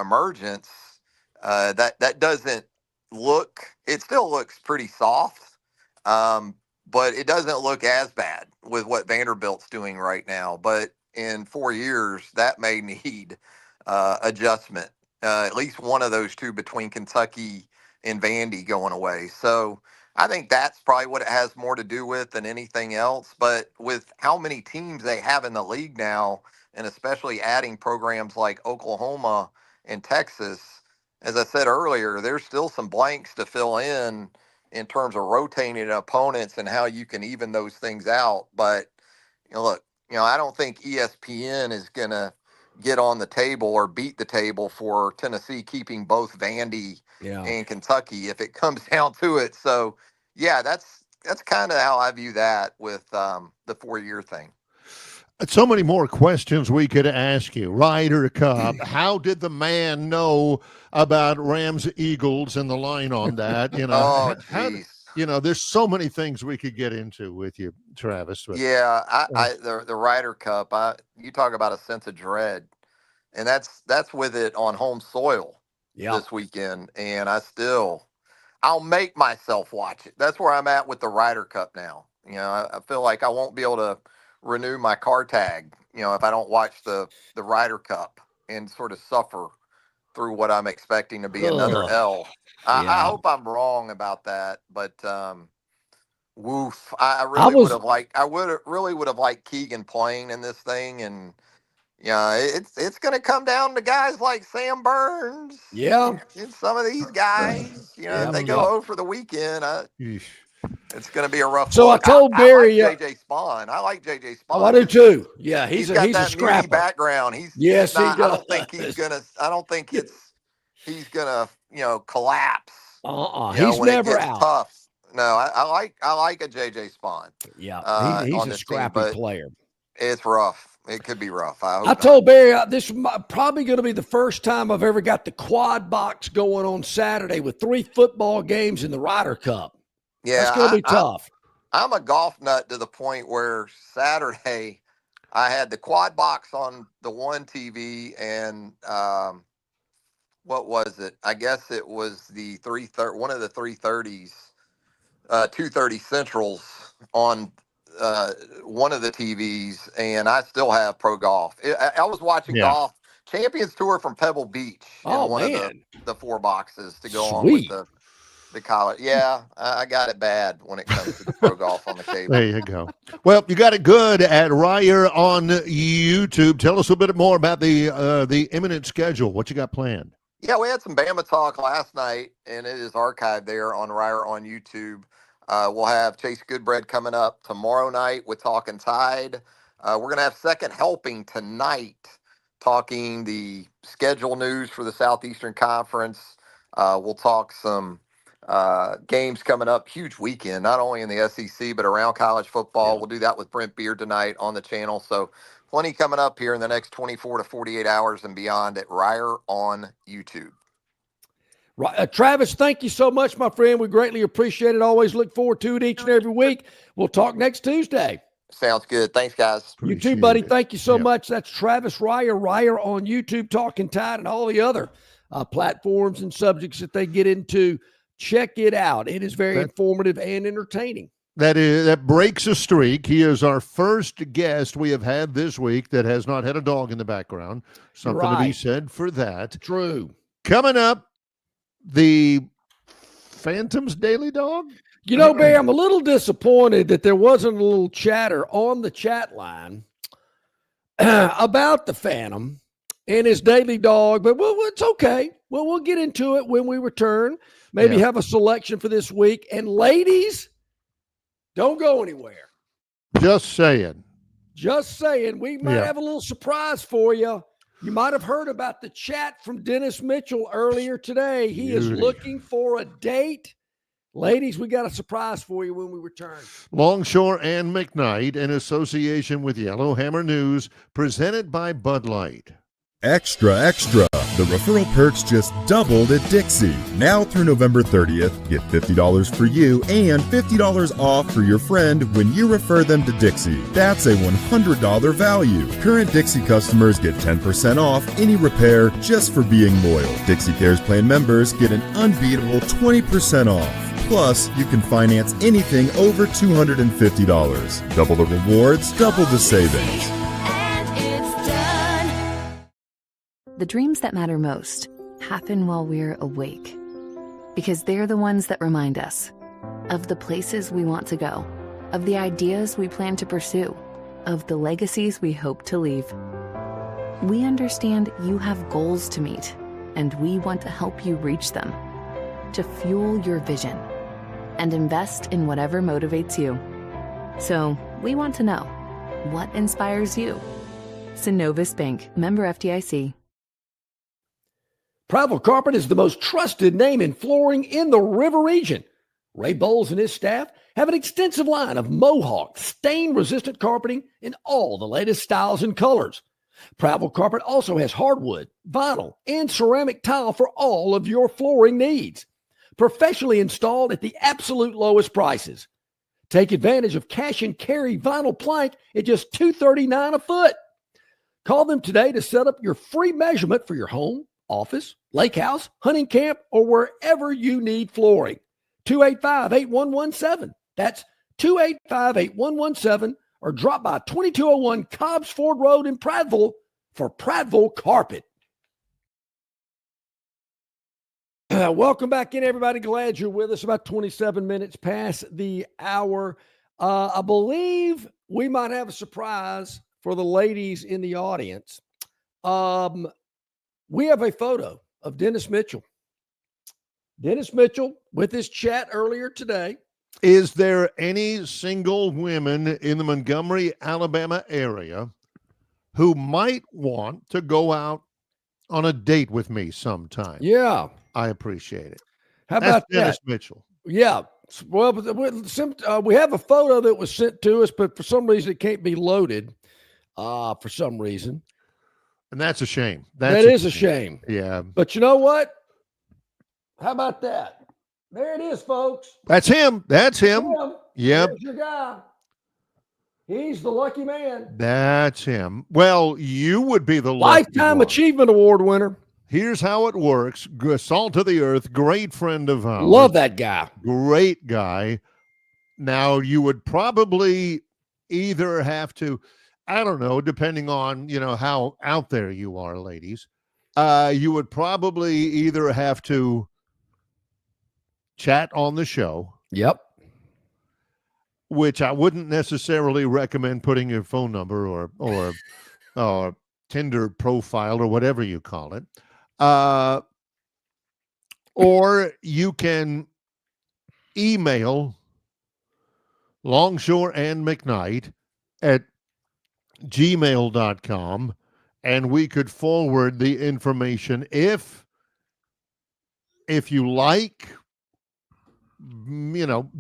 emergence, that doesn't look. It still looks pretty soft, but it doesn't look as bad with what Vanderbilt's doing right now. But in 4 years, that may need adjustment. At least one of those two between Kentucky and Vandy going away. So I think that's probably what it has more to do with than anything else. But with how many teams they have in the league now, and especially adding programs like Oklahoma and Texas, as I said earlier, there's still some blanks to fill in terms of rotating opponents and how you can even those things out. But, look, I don't think ESPN is going to get on the table or beat the table for Tennessee keeping both Vandy and Kentucky if it comes down to it. So, yeah, that's kind of how I view that with the 4-year thing. So many more questions we could ask you. Ryder Cup, how did the man know about Rams Eagles and the line on that? Oh, jeez. There's so many things we could get into with you, Travis. But, yeah, the Ryder Cup. You talk about a sense of dread, and that's with it on home soil this weekend. And I'll make myself watch it. That's where I'm at with the Ryder Cup now. I feel like I won't be able to renew my car tag, if I don't watch the Ryder Cup and sort of suffer through what I'm expecting to be another L. I hope I'm wrong about that, but woof. I really would have liked Keegan playing in this thing, and it's going to come down to guys like Sam Burns. Yeah, and some of these guys, if they go over the weekend, it's going to be a rough. So look. I told Barry, I like JJ Spawn. I like JJ Spawn. Oh, I do too. Yeah, he's got a that scrapper. Background. He's he does. I don't think he's gonna collapse. He's when never it gets out. Tough. No, I like a JJ Spawn. Yeah, he's a scrappy player. It's rough. It could be rough. I told Barry this is probably going to be the first time I've ever got the quad box going on Saturday with 3 football games in the Ryder Cup. Yeah, that's going to be tough. I'm a golf nut to the point where Saturday I had the quad box on the one TV and what was it? I guess it was the one of the 330s, 230 Centrals on one of the TVs, and I still have Pro Golf. I was watching golf Champions Tour from Pebble Beach in one of the 4 boxes to go on with the college. Yeah, I got it bad when it comes to the Pro Golf on the cable. There you go. Well, you got it good at Ryer on YouTube. Tell us a bit more about the imminent schedule. What you got planned? Yeah, we had some Bama talk last night, and it is archived there on Ryer on YouTube. We'll have Chase Goodbread coming up tomorrow night with Talking Tide. We're going to have second helping tonight, talking the schedule news for the Southeastern Conference. We'll talk some games coming up. Huge weekend, not only in the SEC, but around college football. We'll do that with Brent Beard tonight on the channel. So plenty coming up here in the next 24 to 48 hours and beyond at Ryer on YouTube. Right. Travis, thank you so much, my friend. We greatly appreciate it. Always look forward to it each and every week. We'll talk next Tuesday. Sounds good. Thanks, guys. You too, buddy. Thank you so much. That's Travis Ryer on YouTube, Talking Tide, and all the other platforms and subjects that they get into. check it out. It is very informative and entertaining. That breaks a streak. He is our first guest we have had this week that has not had a dog in the background. Something to be said for that. True. Coming up, the Phantom's Daily Dog. You know, Bear, I'm a little disappointed that there wasn't a little chatter on the chat line about the Phantom and his daily dog, but well, it's okay. Well, we'll get into it when we return. Maybe have a selection for this week. And ladies, don't go anywhere. Just saying. Just saying. We might have a little surprise for you. You might have heard about the chat from Dennis Mitchell earlier today. He is looking for a date. Ladies, we got a surprise for you when we return. Longshore and McKnight in association with Yellowhammer News, presented by Bud Light. Extra, extra. The referral perks just doubled at Dixie. Now through November 30th, get $50 for you and $50 off for your friend when you refer them to Dixie. That's a $100 value. Current Dixie customers get 10% off any repair just for being loyal. Dixie Cares Plan members get an unbeatable 20% off. Plus, you can finance anything over $250. Double the rewards, double the savings. The dreams that matter most happen while we're awake. Because they're the ones that remind us of the places we want to go, of the ideas we plan to pursue, of the legacies we hope to leave. We understand you have goals to meet, and we want to help you reach them. To fuel your vision and invest in whatever motivates you. So we want to know, what inspires you? Synovus Bank, member FDIC. Prattville Carpet is the most trusted name in flooring in the River region. Ray Bowles and his staff have an extensive line of Mohawk stain-resistant carpeting in all the latest styles and colors. Prattville Carpet also has hardwood, vinyl, and ceramic tile for all of your flooring needs. Professionally installed at the absolute lowest prices. Take advantage of cash and carry vinyl plank at just $239 a foot. Call them today to set up your free measurement for your home, office, lake house, hunting camp, or wherever you need flooring. 285-8117. That's 285-8117, or drop by 2201 Cobbs Ford Road in Prattville for Prattville Carpet. Welcome back in, everybody. Glad you're with us. About 27 minutes past the hour. I believe we might have a surprise for the ladies in the audience. We have a photo of Dennis Mitchell. Dennis Mitchell with his chat earlier today. Is there any single women in the Montgomery, Alabama area who might want to go out on a date with me sometime? Yeah. I appreciate it. How about Dennis that? Mitchell. Yeah. Well, we have a photo that was sent to us, but for some reason it can't be loaded for some reason. And that's a shame. That is a shame. Yeah. But you know what? How about that? There it is, folks. That's him. That's him. Yep. There's your guy. He's the lucky man. That's him. Well, you would be the Lifetime Achievement Award winner. Here's how it works. Salt of the earth, great friend of ours. Love that guy. Great guy. Now, you would probably either have to, I don't know, depending on, how out there you are, ladies, you would probably either have to chat on the show. Yep. Which I wouldn't necessarily recommend putting your phone number or Tinder profile or whatever you call it. Or you can email Longshore and McKnight at gmail.com, and we could forward the information if you like,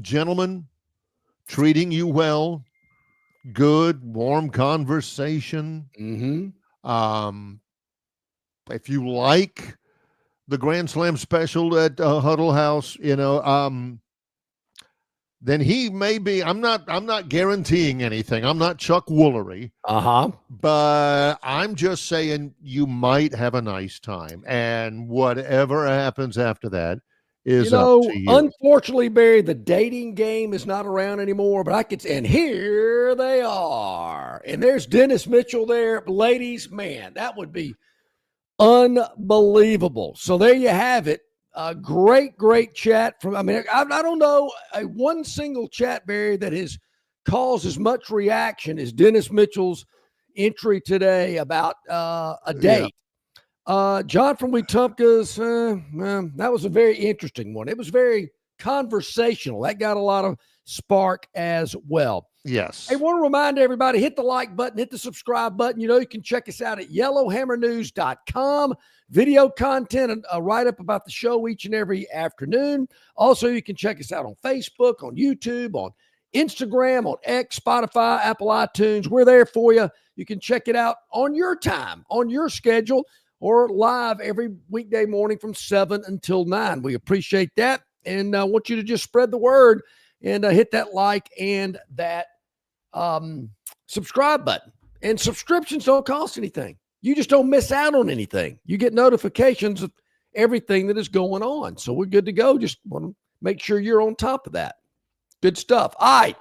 gentlemen treating you well, good, warm conversation. Mm-hmm. If you like the Grand Slam special at Huddle House, then he may be. I'm not guaranteeing anything. I'm not Chuck Woolery. But I'm just saying you might have a nice time, and whatever happens after that is up to you. Unfortunately, Barry, the dating game is not around anymore, but and here they are. And there's Dennis Mitchell there. Ladies, man, that would be unbelievable. So there you have it. Great chat from, I don't know one single chat, Barry, that has caused as much reaction as Dennis Mitchell's entry today about a date. John from Wetumpka's, that was a very interesting one. It was very conversational. That got a lot of spark as well. Yes. I want to remind everybody, hit the like button, hit the subscribe button. You can check us out at yellowhammernews.com. Video content and a write-up about the show each and every afternoon. Also, you can check us out on Facebook, on YouTube, on Instagram, on X, Spotify, Apple iTunes. We're there for you. You can check it out on your time, on your schedule, or live every weekday morning from 7 until 9. We appreciate that, and I want you to just spread the word and hit that like and that subscribe button. And subscriptions don't cost anything. You just don't miss out on anything. You get notifications of everything that is going on. So we're good to go. Just want to make sure you're on top of that. Good stuff. All right.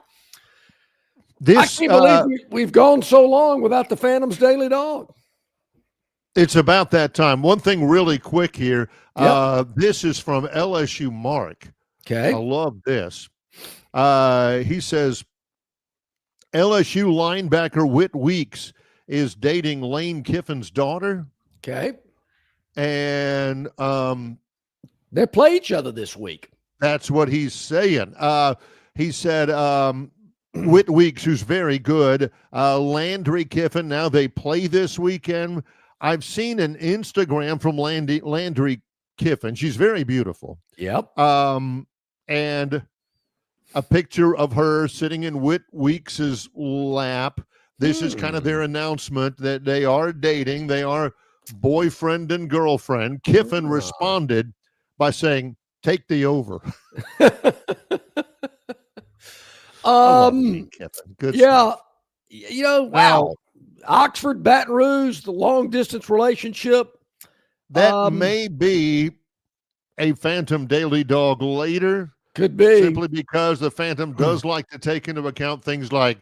I can't believe we've gone so long without the Phantom's Daily Dog. It's about that time. One thing really quick here. This is from LSU Mark. Okay. I love this. He says, LSU linebacker Whit Weeks is dating Lane Kiffin's daughter. Okay. And they play each other this week. That's what he's saying. He said Whit Weeks, who's very good, Landry Kiffin, now they play this weekend. I've seen an Instagram from Landry Kiffin. She's very beautiful. Yep. And a picture of her sitting in Whit Weeks's lap. This is kind of their announcement that they are dating. They are boyfriend and girlfriend. Kiffin responded by saying, "Take the over." Kiffin. Good stuff. Wow. Oxford, Baton Rouge, the long distance relationship. That may be a Phantom Daily Dog later. Could be. Simply because the Phantom does like to take into account things like,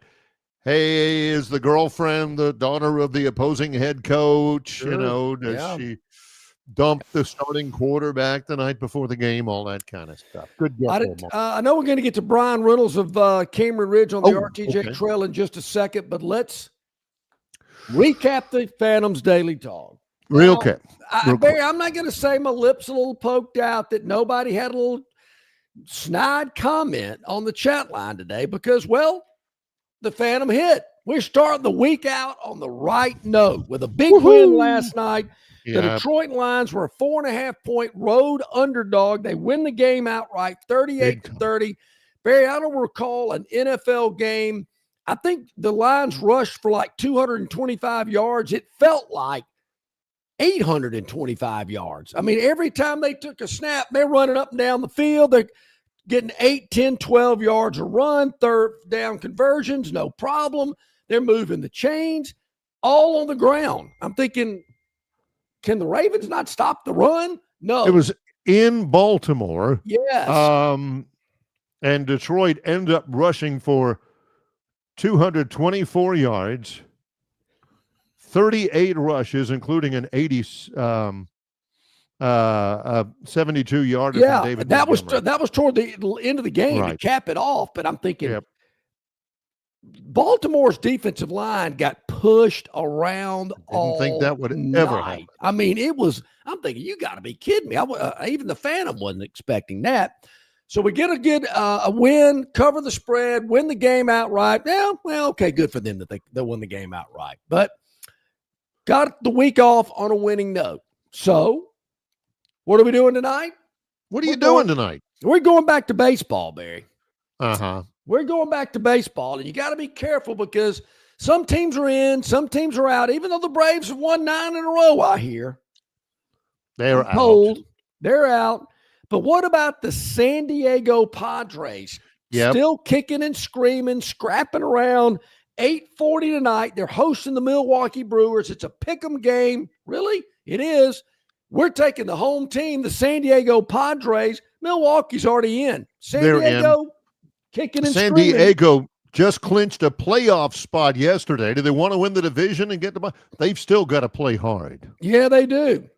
hey, is the girlfriend the daughter of the opposing head coach? Sure. Does she dump the starting quarterback the night before the game? All that kind of stuff. Good guess. I know we're going to get to Brian Reynolds of Cameron Ridge on the RTJ Trail in just a second, but let's recap the Phantom's Daily Dog. Real quick. Barry, I'm not going to say my lips a little poked out that nobody had a little snide comment on the chat line today because, well, the Phantom hit. We're starting the week out on the right note with a big win last night. The Detroit Lions were a 4.5-point road underdog. They win the game outright, 38-30. Barry, I don't recall an NFL game. I think the Lions rushed for like 225 yards. It felt like 825 yards. I mean, every time they took a snap, they're running up and down the field. They're getting 8, 10, 12 yards a run, third down conversions, no problem. They're moving the chains all on the ground. I'm thinking, can the Ravens not stop the run? No. It was in Baltimore. Yes. And Detroit ended up rushing for 224 yards, 38 rushes, including an 72-yarder. Yeah, from David that Montgomery. was toward the end of the game to cap it off. But I'm thinking, Baltimore's defensive line got pushed around all Didn't think that would night. ever happen. I mean, I'm thinking, you got to be kidding me. Even the Phantom wasn't expecting that. So we get a win, cover the spread, win the game outright. Yeah, well, okay, good for them that they won the game outright. But got the week off on a winning note. So what are we doing tonight? What are you doing tonight? We're going back to baseball, Barry. Uh-huh. We're going back to baseball, and you got to be careful because some teams are in, some teams are out. Even though the Braves have won 9 in a row, I hear. They're out. They're out. But what about the San Diego Padres? Yep. Still kicking and screaming, scrapping around. 8:40 tonight. They're hosting the Milwaukee Brewers. It's a pick'em game. Really? It is. We're taking the home team, the San Diego Padres. Milwaukee's already in. They're Diego kicking and San screaming. Diego just clinched a playoff spot yesterday. Do they want to win the division and get the? They've still got to play hard. Yeah, they do.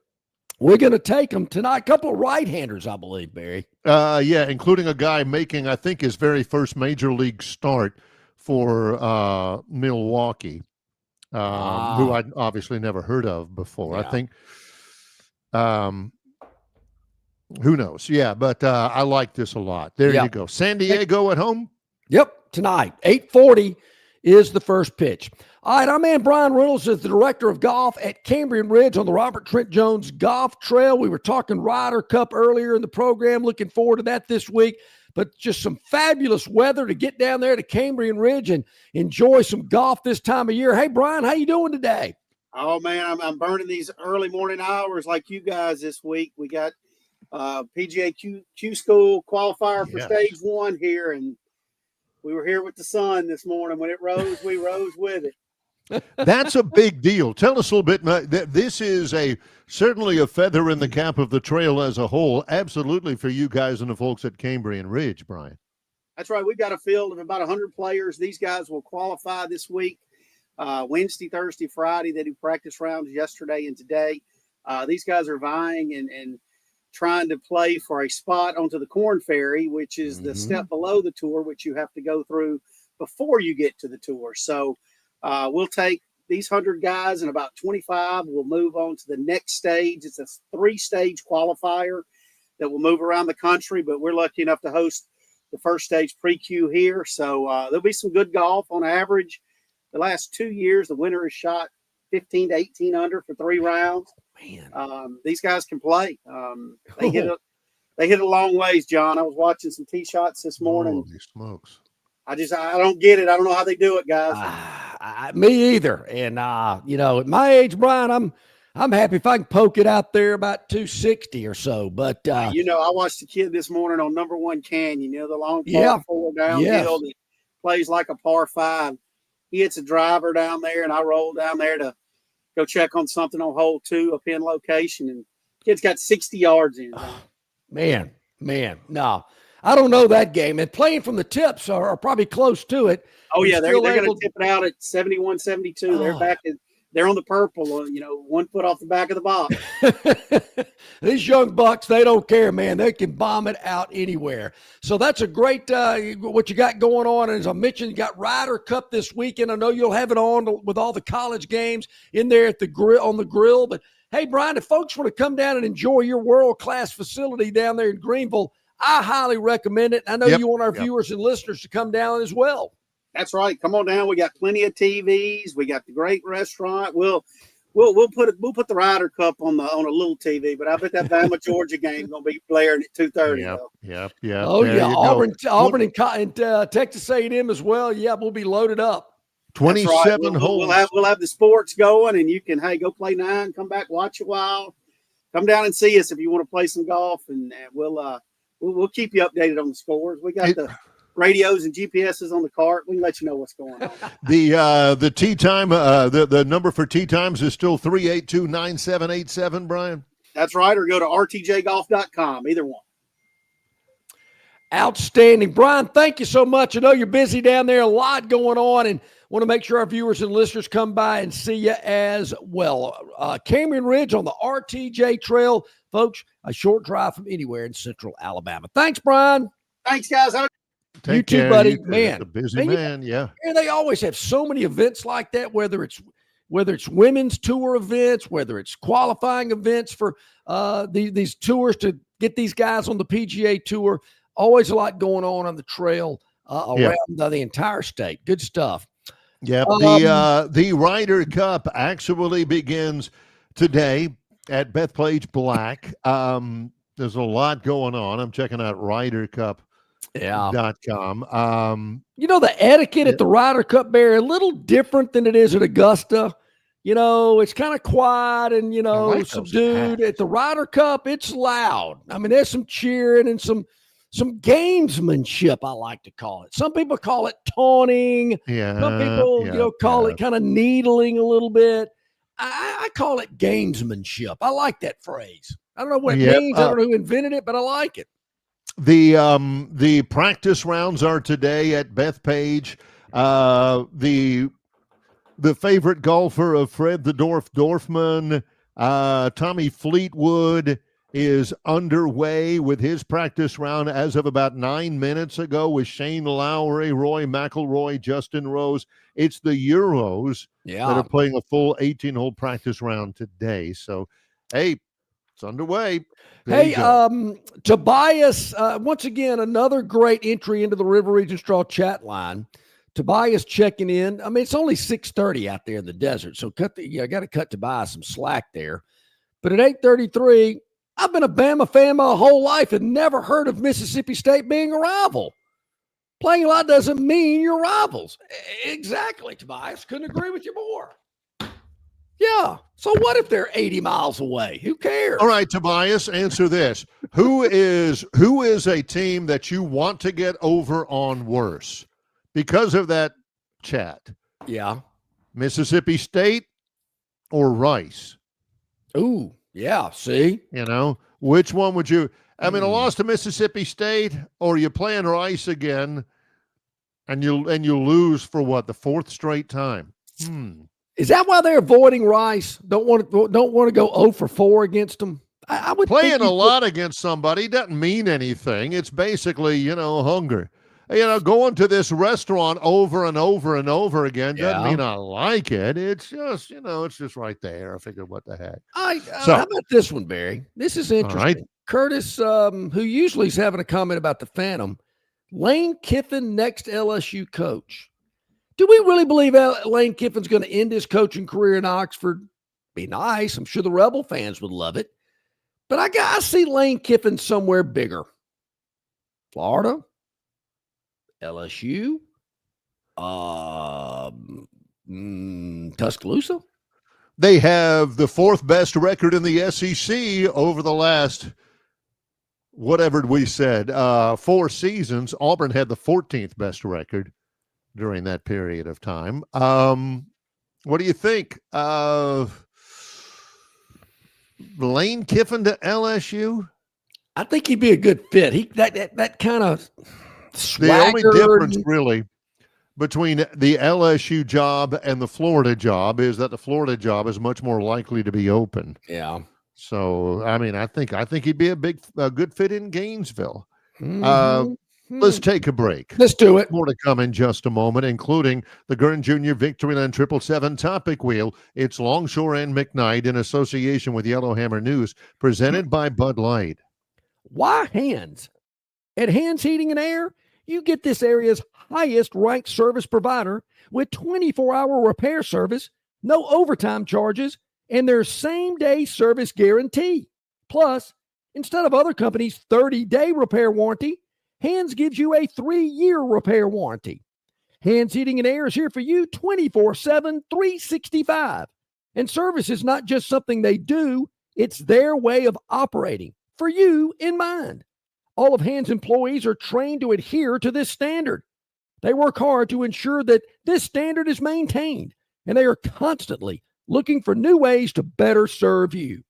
We're going to take them tonight. A couple of right-handers, I believe, Barry. Yeah, including a guy making, I think, his very first major league start for Milwaukee, who I'd obviously never heard of before. Yeah. I think, who knows? Yeah, but I like this a lot. There you go. San Diego at home? Yep, tonight. 8:40 is the first pitch. All right, our man Brian Reynolds is the director of golf at Cambrian Ridge on the Robert Trent Jones Golf Trail. We were talking Ryder Cup earlier in the program. Looking forward to that this week. But just some fabulous weather to get down there to Cambrian Ridge and enjoy some golf this time of year. Hey, Brian, how you doing today? Oh, man, I'm burning these early morning hours like you guys this week. We got PGA Q School qualifier for stage 1 here, and we were here with the sun this morning. When it rose, we rose with it. That's a big deal. Tell us a little bit. This is certainly a feather in the cap of the trail as a whole. Absolutely for you guys and the folks at Cambrian Ridge, Brian. That's right. We've got a field of about 100 players. These guys will qualify this week, Wednesday, Thursday, Friday. They do practice rounds yesterday and today. These guys are vying and trying to play for a spot onto the Corn Ferry, which is the step below the tour, which you have to go through before you get to the tour. So we'll take these 100 guys and about 25 will move on to the next stage. It's a 3-stage qualifier that will move around the country, but we're lucky enough to host the first stage pre-Q here. So there'll be some good golf on average. The last 2 years, the winner has shot 15 to 18 under for 3 rounds. Man, these guys can play. They hit a long ways, John. I was watching some tee shots this morning. Holy smokes. I don't get it. I don't know how they do it, guys. Me either. And at my age, Brian, I'm happy if I can poke it out there about 260 or so. But I watched a kid this morning on number 1 Canyon. The long par 4 downhill that plays like a par 5. He hits a driver down there, and I roll down there to go check on something on hole 2, a pin location, and kid's got 60 yards in. Man, no. I don't know that game. And playing from the tips are probably close to it. Oh, yeah, they're going to tip it out at 71, 72. They're on the purple, 1 foot off the back of the box. These young bucks, they don't care, man. They can bomb it out anywhere. So that's a great what you got going on. And as I mentioned, you got Ryder Cup this weekend. I know you'll have it on with all the college games in there at the grill. But, hey, Brian, if folks want to come down and enjoy your world-class facility down there in Greenville, I highly recommend it. I know you want our viewers and listeners to come down as well. That's right. Come on down. We got plenty of TVs. We got the great restaurant. We'll put the Ryder Cup on a little TV, but I bet that Bama Georgia game is going to be blaring at 2:30. Yep. Oh yeah, Auburn and Texas A&M as well. Yeah, we'll be loaded up. 27 holes. We'll have the sports going, and you can go play 9, come back, watch a while, come down and see us if you want to play some golf, and we'll keep you updated on the scores. We got the radios and GPSs on the cart. We can let you know what's going on. The tee time, the number for tee times is still 382-9787, Brian? That's right, or go to rtjgolf.com, either one. Outstanding. Brian, thank you so much. I know you're busy down there, a lot going on, and want to make sure our viewers and listeners come by and see you as well. Cambrian Ridge on the RTJ Trail. Folks, a short drive from anywhere in central Alabama. Thanks, Brian. Thanks, guys. You too, buddy. Man, a busy man. Yeah. And they always have so many events like that, whether it's women's tour events, whether it's qualifying events for these tours to get these guys on the PGA Tour. Always a lot going on the trail around the entire state. Good stuff. Yeah. The Ryder Cup actually begins today at Bethpage Black. There's a lot going on. I'm checking out RyderCup.com. The etiquette at the Ryder Cup, Bear, a little different than it is at Augusta. It's kind of quiet and, subdued. At the Ryder Cup, it's loud. I mean, there's some cheering and some gamesmanship, I like to call it. Some people call it taunting. Yeah. Some people, call it kind of needling a little bit. I call it gamesmanship. I like that phrase. I don't know what it Yep, means. I don't know who invented it, but I like it. The practice rounds are today at Bethpage. The favorite golfer of Fred the Dorfman, Tommy Fleetwood, is underway with his practice round as of about 9 minutes ago with Shane Lowry, Roy McIlroy, Justin Rose. It's the Euros that are playing a full 18-hole practice round today. So, hey, it's underway. Hey, Tobias, once again, another great entry into the River Region Straw chat line. Tobias checking in. I mean, it's only 6:30 out there in the desert, so I got to cut Tobias some slack there. But at 8:33, I've been a Bama fan my whole life and never heard of Mississippi State being a rival. Playing a lot doesn't mean you're rivals. Exactly, Tobias. Couldn't agree with you more. Yeah. So what if they're 80 miles away? Who cares? All right, Tobias, answer this. Who is a team that you want to get over on worse because of that chat? Yeah. Mississippi State or Rice? Ooh, yeah. See? You know, which one would you? I mean, a loss to Mississippi State, or you playing Rice again, and you lose for what, the fourth straight time? Is that why they're avoiding Rice? Don't want to go 0 for 4 against them? I would playing a lot against somebody doesn't mean anything. It's basically, hunger. Going to this restaurant over and over and over again doesn't mean I like it. It's just, it's just right there. I figured, what the heck? How about this one, Barry? This is interesting. Right. Curtis, who usually is having a comment about the Phantom, Lane Kiffin, next LSU coach. Do we really believe Lane Kiffin's going to end his coaching career in Oxford? Be nice. I'm sure the Rebel fans would love it. But I see Lane Kiffin somewhere bigger. Florida, LSU, Tuscaloosa. They have the fourth best record in the SEC over the last, whatever we said, 4 seasons. Auburn had the 14th best record during that period of time. What do you think? Lane Kiffin to LSU? I think he'd be a good fit. That kind of swagger. The only difference really between the LSU job and the Florida job is that the Florida job is much more likely to be open. Yeah. So, I mean, I think he'd be a good fit in Gainesville. Mm-hmm. Let's take a break. Let's do it. More to come in just a moment, including the Gurn Jr. Victoryland 777 Topic Wheel. It's Longshore and McKnight in association with Yellowhammer News, presented by Bud Light. Why Hands? At Hands Heating and Air, you get this area's highest ranked service provider with 24-hour repair service, no overtime charges, and their same-day service guarantee. Plus, instead of other companies' 30-day repair warranty, Hands gives you a 3-year repair warranty. Hands Heating and Air is here for you 24/7, 365. And service is not just something they do, it's their way of operating, for you in mind. All of Hands employees are trained to adhere to this standard. They work hard to ensure that this standard is maintained, and they are constantly looking for new ways to better serve you.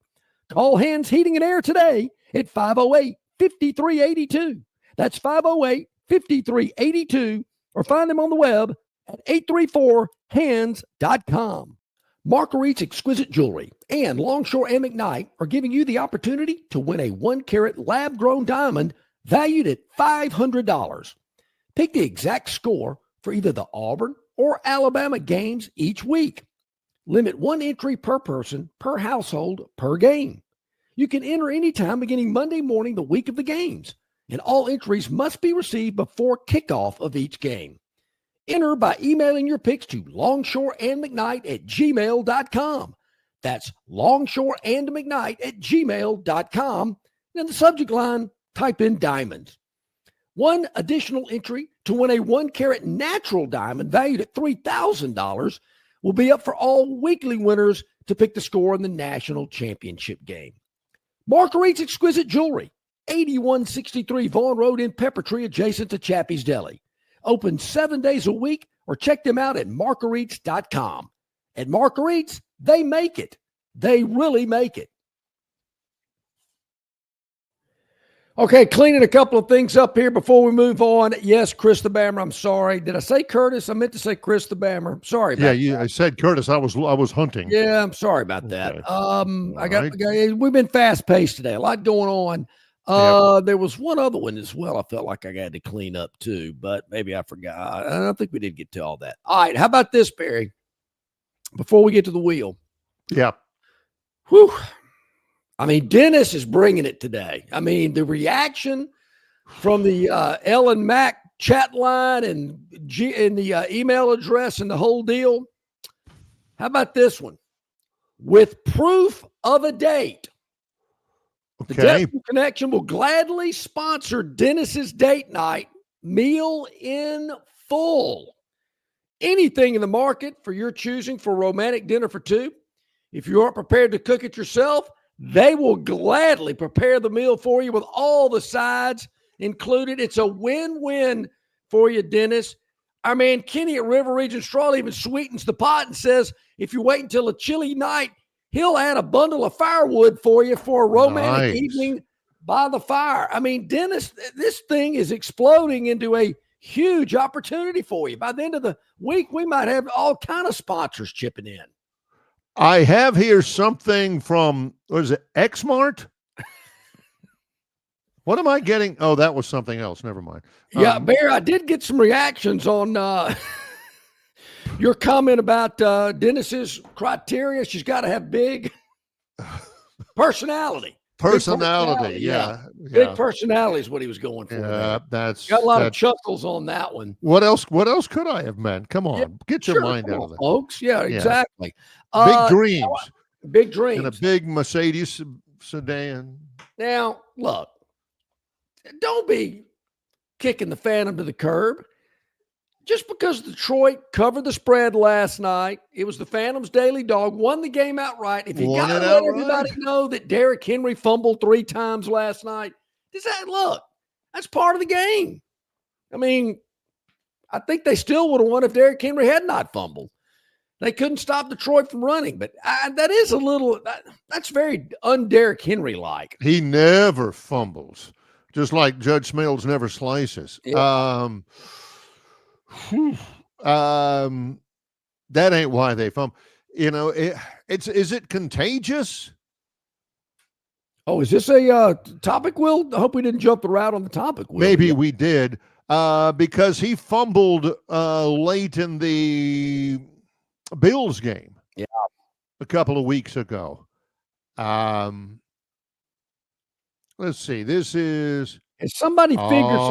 Call Hands Heating and Air today at 508-5382. That's 508-5382, or find them on the web at 834hands.com. Marguerite's Exquisite Jewelry and Longshore McKnight are giving you the opportunity to win a 1-carat lab-grown diamond valued at $500. Pick the exact score for either the Auburn or Alabama games each week. Limit 1 entry per person, per household, per game. You can enter anytime beginning Monday morning the week of the games, and all entries must be received before kickoff of each game. Enter by emailing your picks to longshoreandmcknight@gmail.com. That's longshoreandmcknight@gmail.com. And in the subject line, type in diamonds. 1 additional entry to win a 1-carat natural diamond valued at $3,000 will be up for all weekly winners to pick the score in the national championship game. Marguerite's Exquisite Jewelry, 8163 Vaughn Road in Peppertree, adjacent to Chappie's Deli. Open 7 days a week, or check them out at marguerites.com. At Marguerite's, they make it. They really make it. Okay, cleaning a couple of things up here before we move on. Yes, Chris the Bammer, I'm sorry. Did I say Curtis? I meant to say Chris the Bammer. Sorry about that. I said Curtis. I was hunting. Yeah, I'm sorry about that. Okay. We've been fast-paced today. A lot going on. There was one other one as well I felt like I had to clean up too, but maybe I forgot. I don't think we did get to all that. All right, how about this, Barry? Before we get to the wheel. Yeah. Whew. I mean, Dennis is bringing it today. I mean, the reaction from the Ellen Mac chat line and the email address and the whole deal. How about this one? With proof of a date, the Desperate Connection will gladly sponsor Dennis's date night meal in full. Anything in the market for your choosing for a romantic dinner for two. If you aren't prepared to cook it yourself, they will gladly prepare the meal for you with all the sides included. It's a win-win for you, Dennis. Our man Kenny at River Region Straw even sweetens the pot and says if you wait until a chilly night, he'll add a bundle of firewood for you for a romantic evening by the fire. I mean, Dennis, this thing is exploding into a huge opportunity for you. By the end of the week, we might have all kind of sponsors chipping in. I have here something from, what is it, Xmart? What am I getting? Oh, that was something else. Never mind. Yeah, Bear, I did get some reactions on your comment about Dennis's criteria. She's got to have big personality. Yeah. Big personality is what he was going for. Yeah, got a lot of chuckles on that one. What else could I have meant? Come on, get your mind out of it, folks. Yeah, exactly. Big dreams. Big dreams. In a big Mercedes sedan. Now, look, don't be kicking the Phantom to the curb. Just because Detroit covered the spread last night, it was the Phantom's daily dog, won the game outright. If you got to let everybody know that Derrick Henry fumbled 3 times last night, that's part of the game. I mean, I think they still would have won if Derrick Henry had not fumbled. They couldn't stop Detroit from running, but that is that's very un-Derrick Henry-like. He never fumbles, just like Judge Smails never slices. Yeah. That ain't why they fumble. Is it contagious? Oh, is this a topic, Will? I hope we didn't jump the route on the topic, Will. Maybe we did, because he fumbled late in the Bills game. Yeah, a couple of weeks ago. Let's see. This is. And somebody figures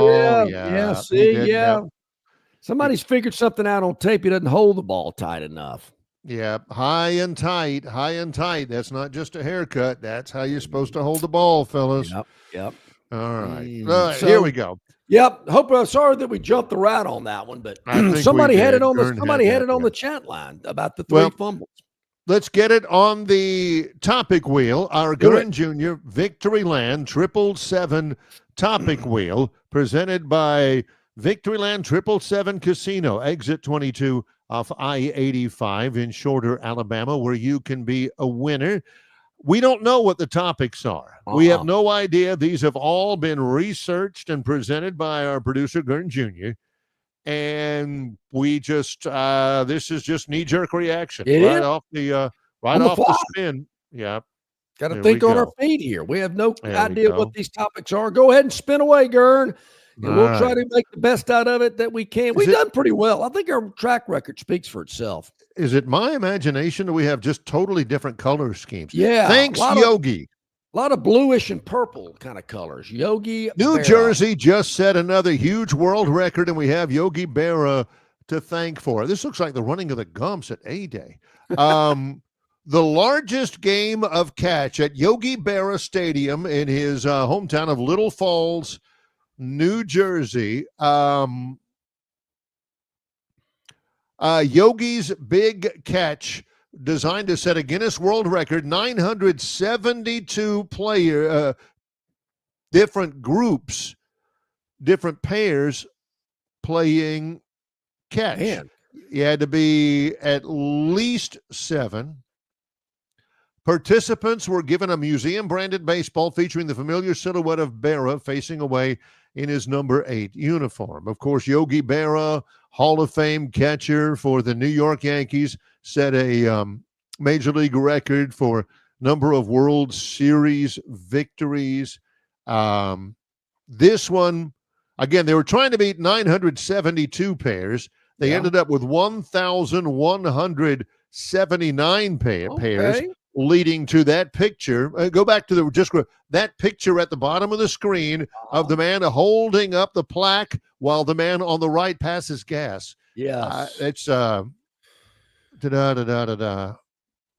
somebody's figured something out on tape. He doesn't hold the ball tight enough. Yeah, high and tight. That's not just a haircut. That's how you're supposed to hold the ball, fellas. Yep. All right. Here we go. Yep. Sorry that we jumped the route on that one, but somebody had it on the chat line about the 3 fumbles. Let's get it on the topic wheel. Our Gurn Jr. Victoryland 777 topic wheel, presented by Victoryland 777 Casino, exit 22 off I-85 in Shorter, Alabama, where you can be a winner. We don't know what the topics are. We have no idea. These have all been researched and presented by our producer, Gurn Jr., and we just this is just knee-jerk reaction off the spin. Yeah, got to think on our feet here. We have no idea what these topics are. Go ahead and spin away, Gurn, and we'll try to make the best out of it that we can. We've done pretty well. I think our track record speaks for itself. Is it my imagination that we have just totally different color schemes? Yeah, thanks, Yogi. A lot of bluish and purple kind of colors. Yogi New Jersey just set another huge world record, and we have Yogi Berra to thank for it. This looks like the running of the Gumps at A-Day. The largest game of catch at Yogi Berra Stadium in his hometown of Little Falls, New Jersey. Yogi's big catch, designed to set a Guinness World Record, 972 different groups, different pairs playing catch. Man, You had to be at least 7. Participants were given a museum-branded baseball featuring the familiar silhouette of Berra facing away in his number 8 uniform. Of course, Yogi Berra, Hall of Fame catcher for the New York Yankees, set a major league record for number of World Series victories. This one, again, they were trying to beat 972 pairs. They ended up with 1,179 pairs, leading to that picture. Go back to that picture at the bottom of the screen of the man holding up the plaque while the man on the right passes gas. Yes. It's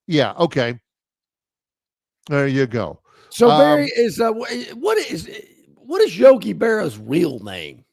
yeah, okay. There you go. So Barry is what is Yogi Berra's real name?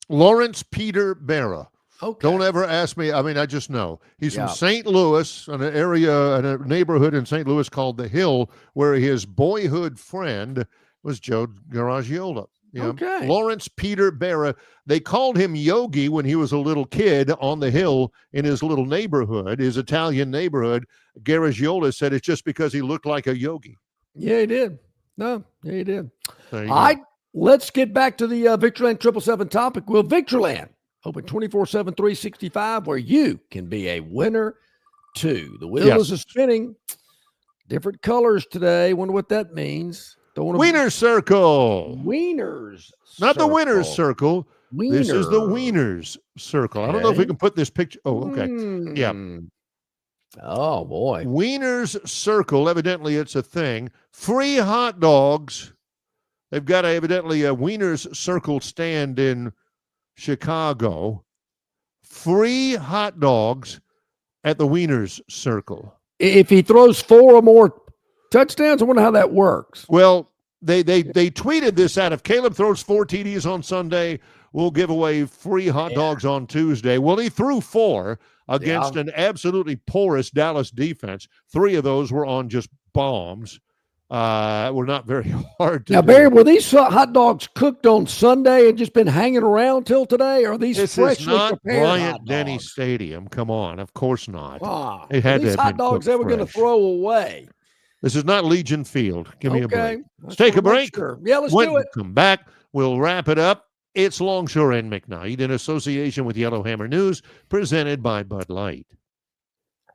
Lawrence Peter Berra. Okay. Don't ever ask me. I mean, I just know. He's from St. Louis, in a neighborhood in St. Louis called The Hill, where his boyhood friend was Joe Garagiola. Yeah. Okay. Lawrence Peter Berra. They called him Yogi when he was a little kid on The Hill in his little neighborhood, his Italian neighborhood. Garagiola said it's just because he looked like a yogi. Yeah, he did. No, yeah, he did. All right, let's get back to the Victoryland 777 topic. Will Victoryland open 24/7, 365, where you can be a winner too. The wheels are spinning. Different colors today. Wonder what that means. Wiener Circle. Wieners. Not the winner's circle. Wiener. This is the Wieners Circle. I don't know if we can put this picture. Oh, okay. Yeah. Oh, boy. Wieners Circle. Evidently, it's a thing. Free hot dogs. They've got evidently a Wieners Circle stand in Chicago. Free hot dogs at the Wieners Circle. If he throws 4 or more touchdowns, I wonder how that works. Well, they tweeted this out. If Caleb throws 4 TDs on Sunday, we'll give away free hot dogs on Tuesday. Well, he threw 4 against an absolutely porous Dallas defense. 3 of those were on just bombs. Were not very hard to Now, do. Barry, were these hot dogs cooked on Sunday and just been hanging around till today? Or are these This freshly is not prepared Bryant Denny Stadium. Come on. Of course not. Wow. It had These to have hot been dogs cooked they were going to fresh. throw away. This is not Legion Field. Give me a break. Let's Let's take a break. Sure. Yeah, let's When do it. we come back, we'll wrap it up. It's Longshore and McKnight in association with Yellowhammer News, presented by Bud Light.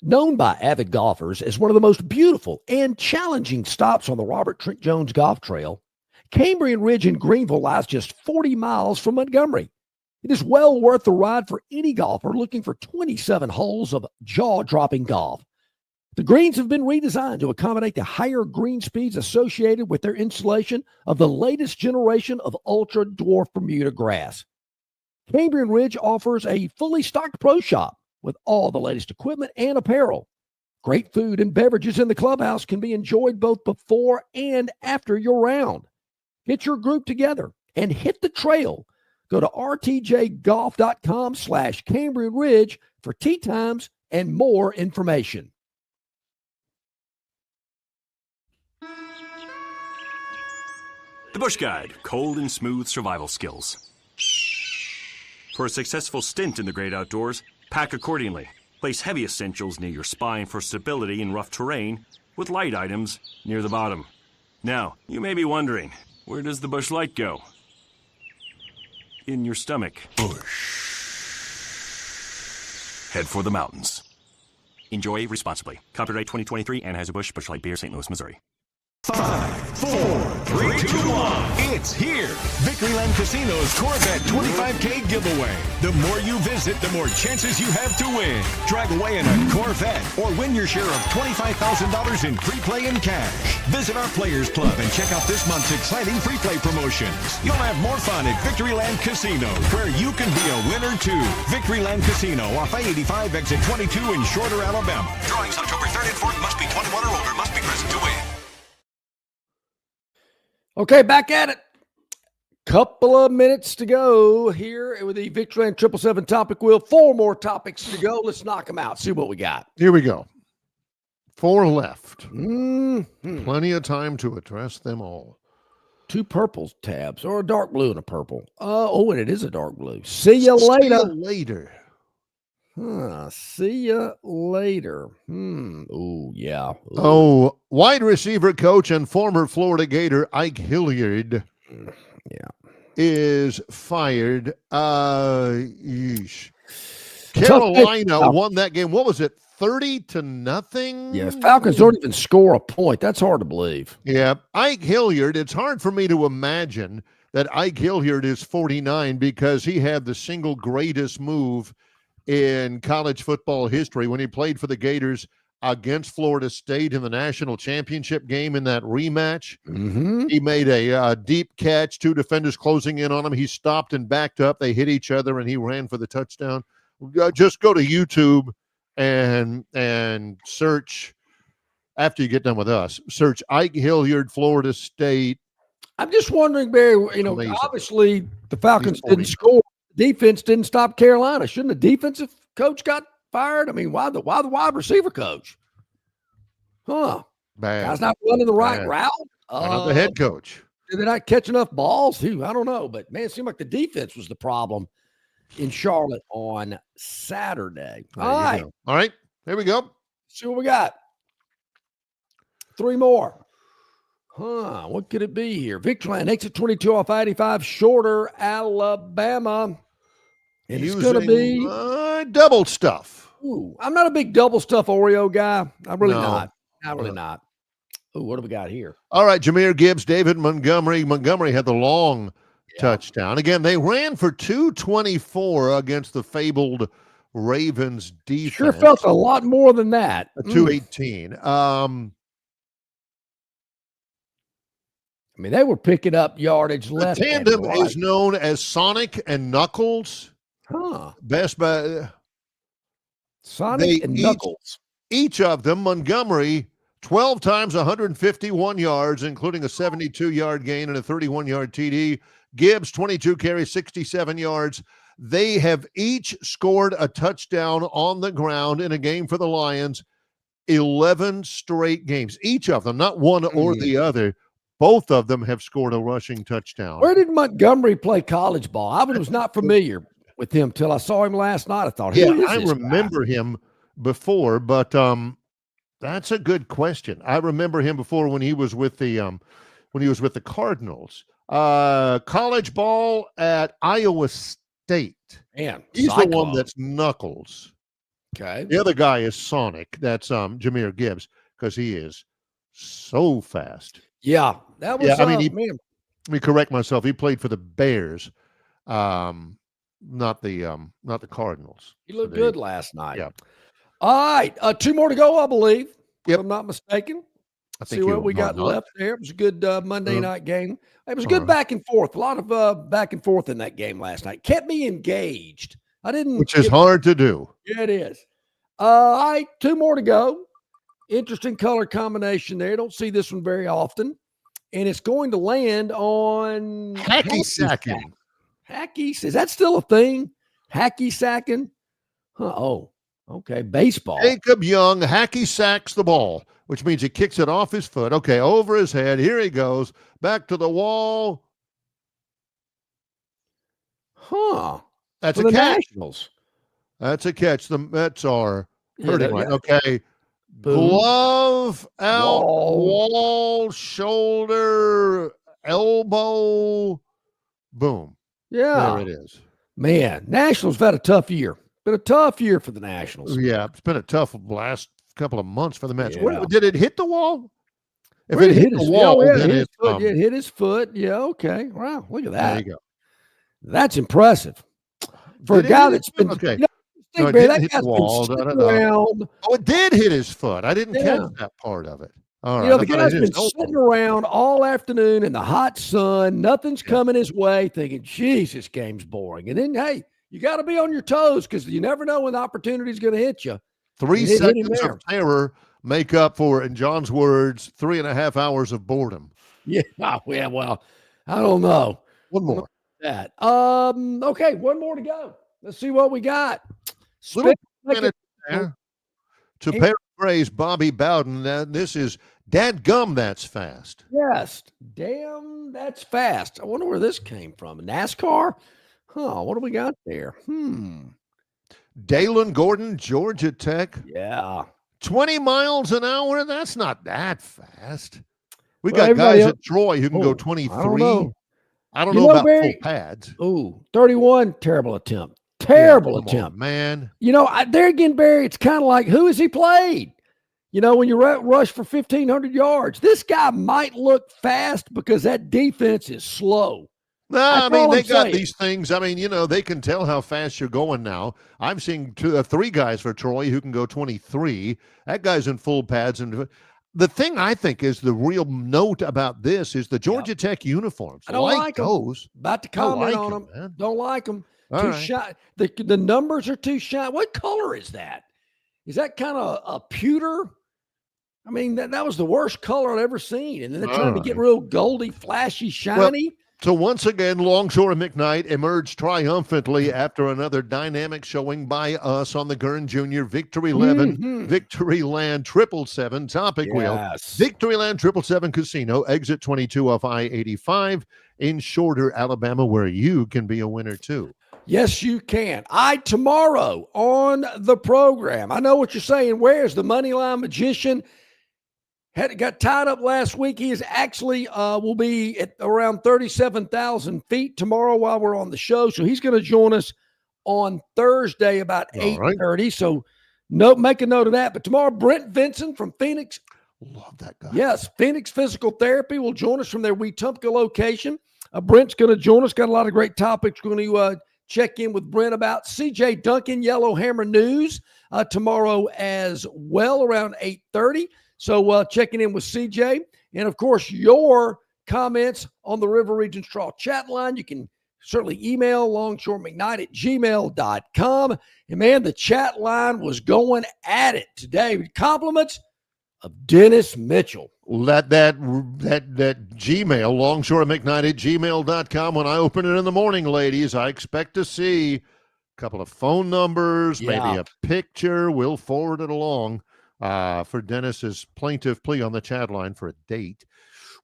Known by avid golfers as one of the most beautiful and challenging stops on the Robert Trent Jones Golf Trail, Cambrian Ridge in Greenville lies just 40 miles from Montgomery. It is well worth the ride for any golfer looking for 27 holes of jaw-dropping golf. The greens have been redesigned to accommodate the higher green speeds associated with their installation of the latest generation of ultra-dwarf Bermuda grass. Cambrian Ridge offers a fully stocked pro shop with all the latest equipment and apparel. Great food and beverages in the clubhouse can be enjoyed both before and after your round. Get your group together and hit the trail. Go to rtjgolf.com/Cambrian Ridge for tee times and more information. The Bush Guide, cold and smooth survival skills. For a successful stint in the great outdoors, pack accordingly. Place heavy essentials near your spine for stability in rough terrain, with light items near the bottom. Now, you may be wondering, where does the Bush Light go? In your stomach. Bush. Head for the mountains. Enjoy responsibly. Copyright 2023, Anheuser-Busch, Bush Light Beer, St. Louis, Missouri. 5, 4, 3, 2, 1. It's here. Victoryland Casino's Corvette 25K giveaway. The more you visit, the more chances you have to win. Drive away in a Corvette or win your share of $25,000 in free play and cash. Visit our Players Club and check out this month's exciting free play promotions. You'll have more fun at Victoryland Casino, where you can be a winner too. Victoryland Casino off I-85 exit 22 in Shorter, Alabama. Drawings October 3rd and 4th. Must be 21 or older. Must be present to win. Okay, back at it. Couple of minutes to go here with the Victoryland 777 topic wheel. 4 more topics to go. Let's knock them out. See what we got. Here we go. 4 left. Plenty of time to address them all. 2 purple tabs, or a dark blue and a purple. And it is a dark blue. See you later. See you later. See ya later. Oh, yeah. Ooh. Oh, wide receiver coach and former Florida Gator Ike Hilliard is fired. Carolina won that game. What was it? 30-0? Yeah, Falcons don't even score a point. That's hard to believe. Yeah, Ike Hilliard. It's hard for me to imagine that Ike Hilliard is 49 because he had the single greatest move in college football history when he played for the Gators against Florida State in the national championship game in that rematch. Mm-hmm. He made a deep catch, two defenders closing in on him. He stopped and backed up. They hit each other, and he ran for the touchdown. Just go to YouTube and search, after you get done with us, search Ike Hilliard, Florida State. I'm just wondering, Barry, Amazing. Obviously the Falcons didn't score. Defense didn't stop Carolina. Shouldn't the defensive coach got fired? I mean, why the wide receiver coach? Bad. Guy's not running the right route. Why not the head coach? Did they not catch enough balls? I don't know. But, man, it seemed like the defense was the problem in Charlotte on Saturday. All right. Here we go. See what we got. 3 more. What could it be here? Victoryland exit 22 off 85, Shorter, Alabama. And it's going to be double stuff. Ooh, I'm not a big double stuff Oreo guy. I'm really not. I'm really not. Ooh, what do we got here? All right, Jahmyr Gibbs, David Montgomery. Montgomery had the long touchdown. Again, they ran for 224 against the fabled Ravens defense. Sure felt a lot more than that. 218. I mean, they were picking up yardage left. The tandem is known as Sonic and Knuckles. Best by Sonic and Knuckles. Each of them, Montgomery, 12 times 151 yards, including a 72-yard gain and a 31-yard TD. Gibbs, 22 carries, 67 yards. They have each scored a touchdown on the ground in a game for the Lions, 11 straight games. Each of them, not one or the other. Both of them have scored a rushing touchdown. Where did Montgomery play college ball? I was not familiar with him till I saw him last night. I thought, I remember him before, but that's a good question. I remember him before when he was with the Cardinals. College ball at Iowa State. Man, he's the one that's Knuckles. Okay. The other guy is Sonic. That's Jahmyr Gibbs, because he is so fast. Yeah, that was. Let me correct myself. He played for the Bears, not the Cardinals. He looked good last night. Yeah. All right, 2 more to go, I believe. If I'm not mistaken. See what we got left there. It was a good Monday night game. It was good back and forth. A lot of back and forth in that game last night. Kept me engaged. Which is hard to do. Yeah, it is. All right, 2 more to go. Interesting color combination there. Don't see this one very often. And it's going to land on hacky sacking. Hacky, is that still a thing? Hacky sacking? Oh, okay. Baseball. Jacob Young hacky sacks the ball, which means he kicks it off his foot. Okay, over his head. Here he goes. Back to the wall. That's a catch. Nationals. That's a catch. The Mets are hurting right. Okay. Boom. Glove out, wall, shoulder, elbow, boom. Yeah. There it is. Man, Nationals have had a tough year. Been a tough year for the Nationals. Yeah, it's been a tough last couple of months for the Mets. Yeah. Did it hit the wall? If it hit the wall, then it hit his foot. Yeah, okay. Wow, look at that. There you go. That's impressive. For a guy that's been okay. No, it that guy's been around. Oh, it did hit his foot. I didn't catch that part of it. All right. The guy's been sitting around all afternoon in the hot sun. Nothing's coming his way, thinking, geez, this game's boring. And then, hey, you got to be on your toes because you never know when the opportunity is going to hit you. 3 seconds of terror make up for, in John's words, 3.5 hours of boredom. Yeah, well, I don't know. One more. That. Okay, 1 more to go. Let's see what we got. Little minute there to paraphrase Bobby Bowden. This is dadgum, that's fast. Yes, damn, that's fast. I wonder where this came from. NASCAR? What do we got there? Dalen Gordon, Georgia Tech. Yeah. 20 miles an hour. That's not that fast. We Well, got guys else, at Troy who can go I 23. I don't you know about Barry, full pads. Ooh, 31. Terrible attempt. Terrible attempt. On, man. There again, Barry, it's kind of like, who has he played? When you rush for 1,500 yards, this guy might look fast because that defense is slow. No, they got these things. They can tell how fast you're going now. I'm seeing 3 guys for Troy who can go 23. That guy's in full pads. And the thing I think is the real note about this is the Georgia Tech uniforms. I don't like those. About to comment on them. Man. Don't like them. Too shiny. The numbers are too shiny. What color is that? Is that kind of a pewter? That was the worst color I've ever seen. And then they're trying to get real goldy, flashy, shiny. So once again, Longshore McKnight emerged triumphantly after another dynamic showing by us on the Gurn Jr. Victoryland 777 topic wheel. Victoryland 777 Casino, exit 22 off I-85 in Shorter, Alabama, where you can be a winner too. Yes, you can. Tomorrow on the program, I know what you're saying. Where's the Moneyline Magician? Got tied up last week. He is actually will be at around 37,000 feet tomorrow while we're on the show. So he's going to join us on Thursday about 8:30. So make a note of that. But tomorrow, Brent Vinson from Phoenix. Love that guy. Yes, Phoenix Physical Therapy will join us from their Wetumpka location. Brent's going to join us. Got a lot of great topics. We're going to check in with Brent about CJ Duncan, Yellowhammer News tomorrow as well around 8:30. So checking in with CJ. And, of course, your comments on the River Region Straw chat line. You can certainly email longshoremcknight@gmail.com. And, man, the chat line was going at it today. Compliments of Dennis Mitchell. Let that Gmail, longshoremcknight@gmail.com. When I open it in the morning, ladies, I expect to see a couple of phone numbers, maybe a picture. We'll forward it along for Dennis's plaintiff plea on the chat line for a date.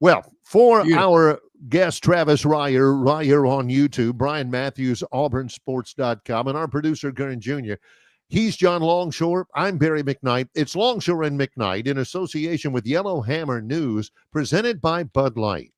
Well, for our guest, Travis Ryer on YouTube, Brian Matthews, auburnsports.com, and our producer, Gurn Jr., he's John Longshore. I'm Barry McKnight. It's Longshore and McKnight in association with Yellowhammer News, presented by Bud Light.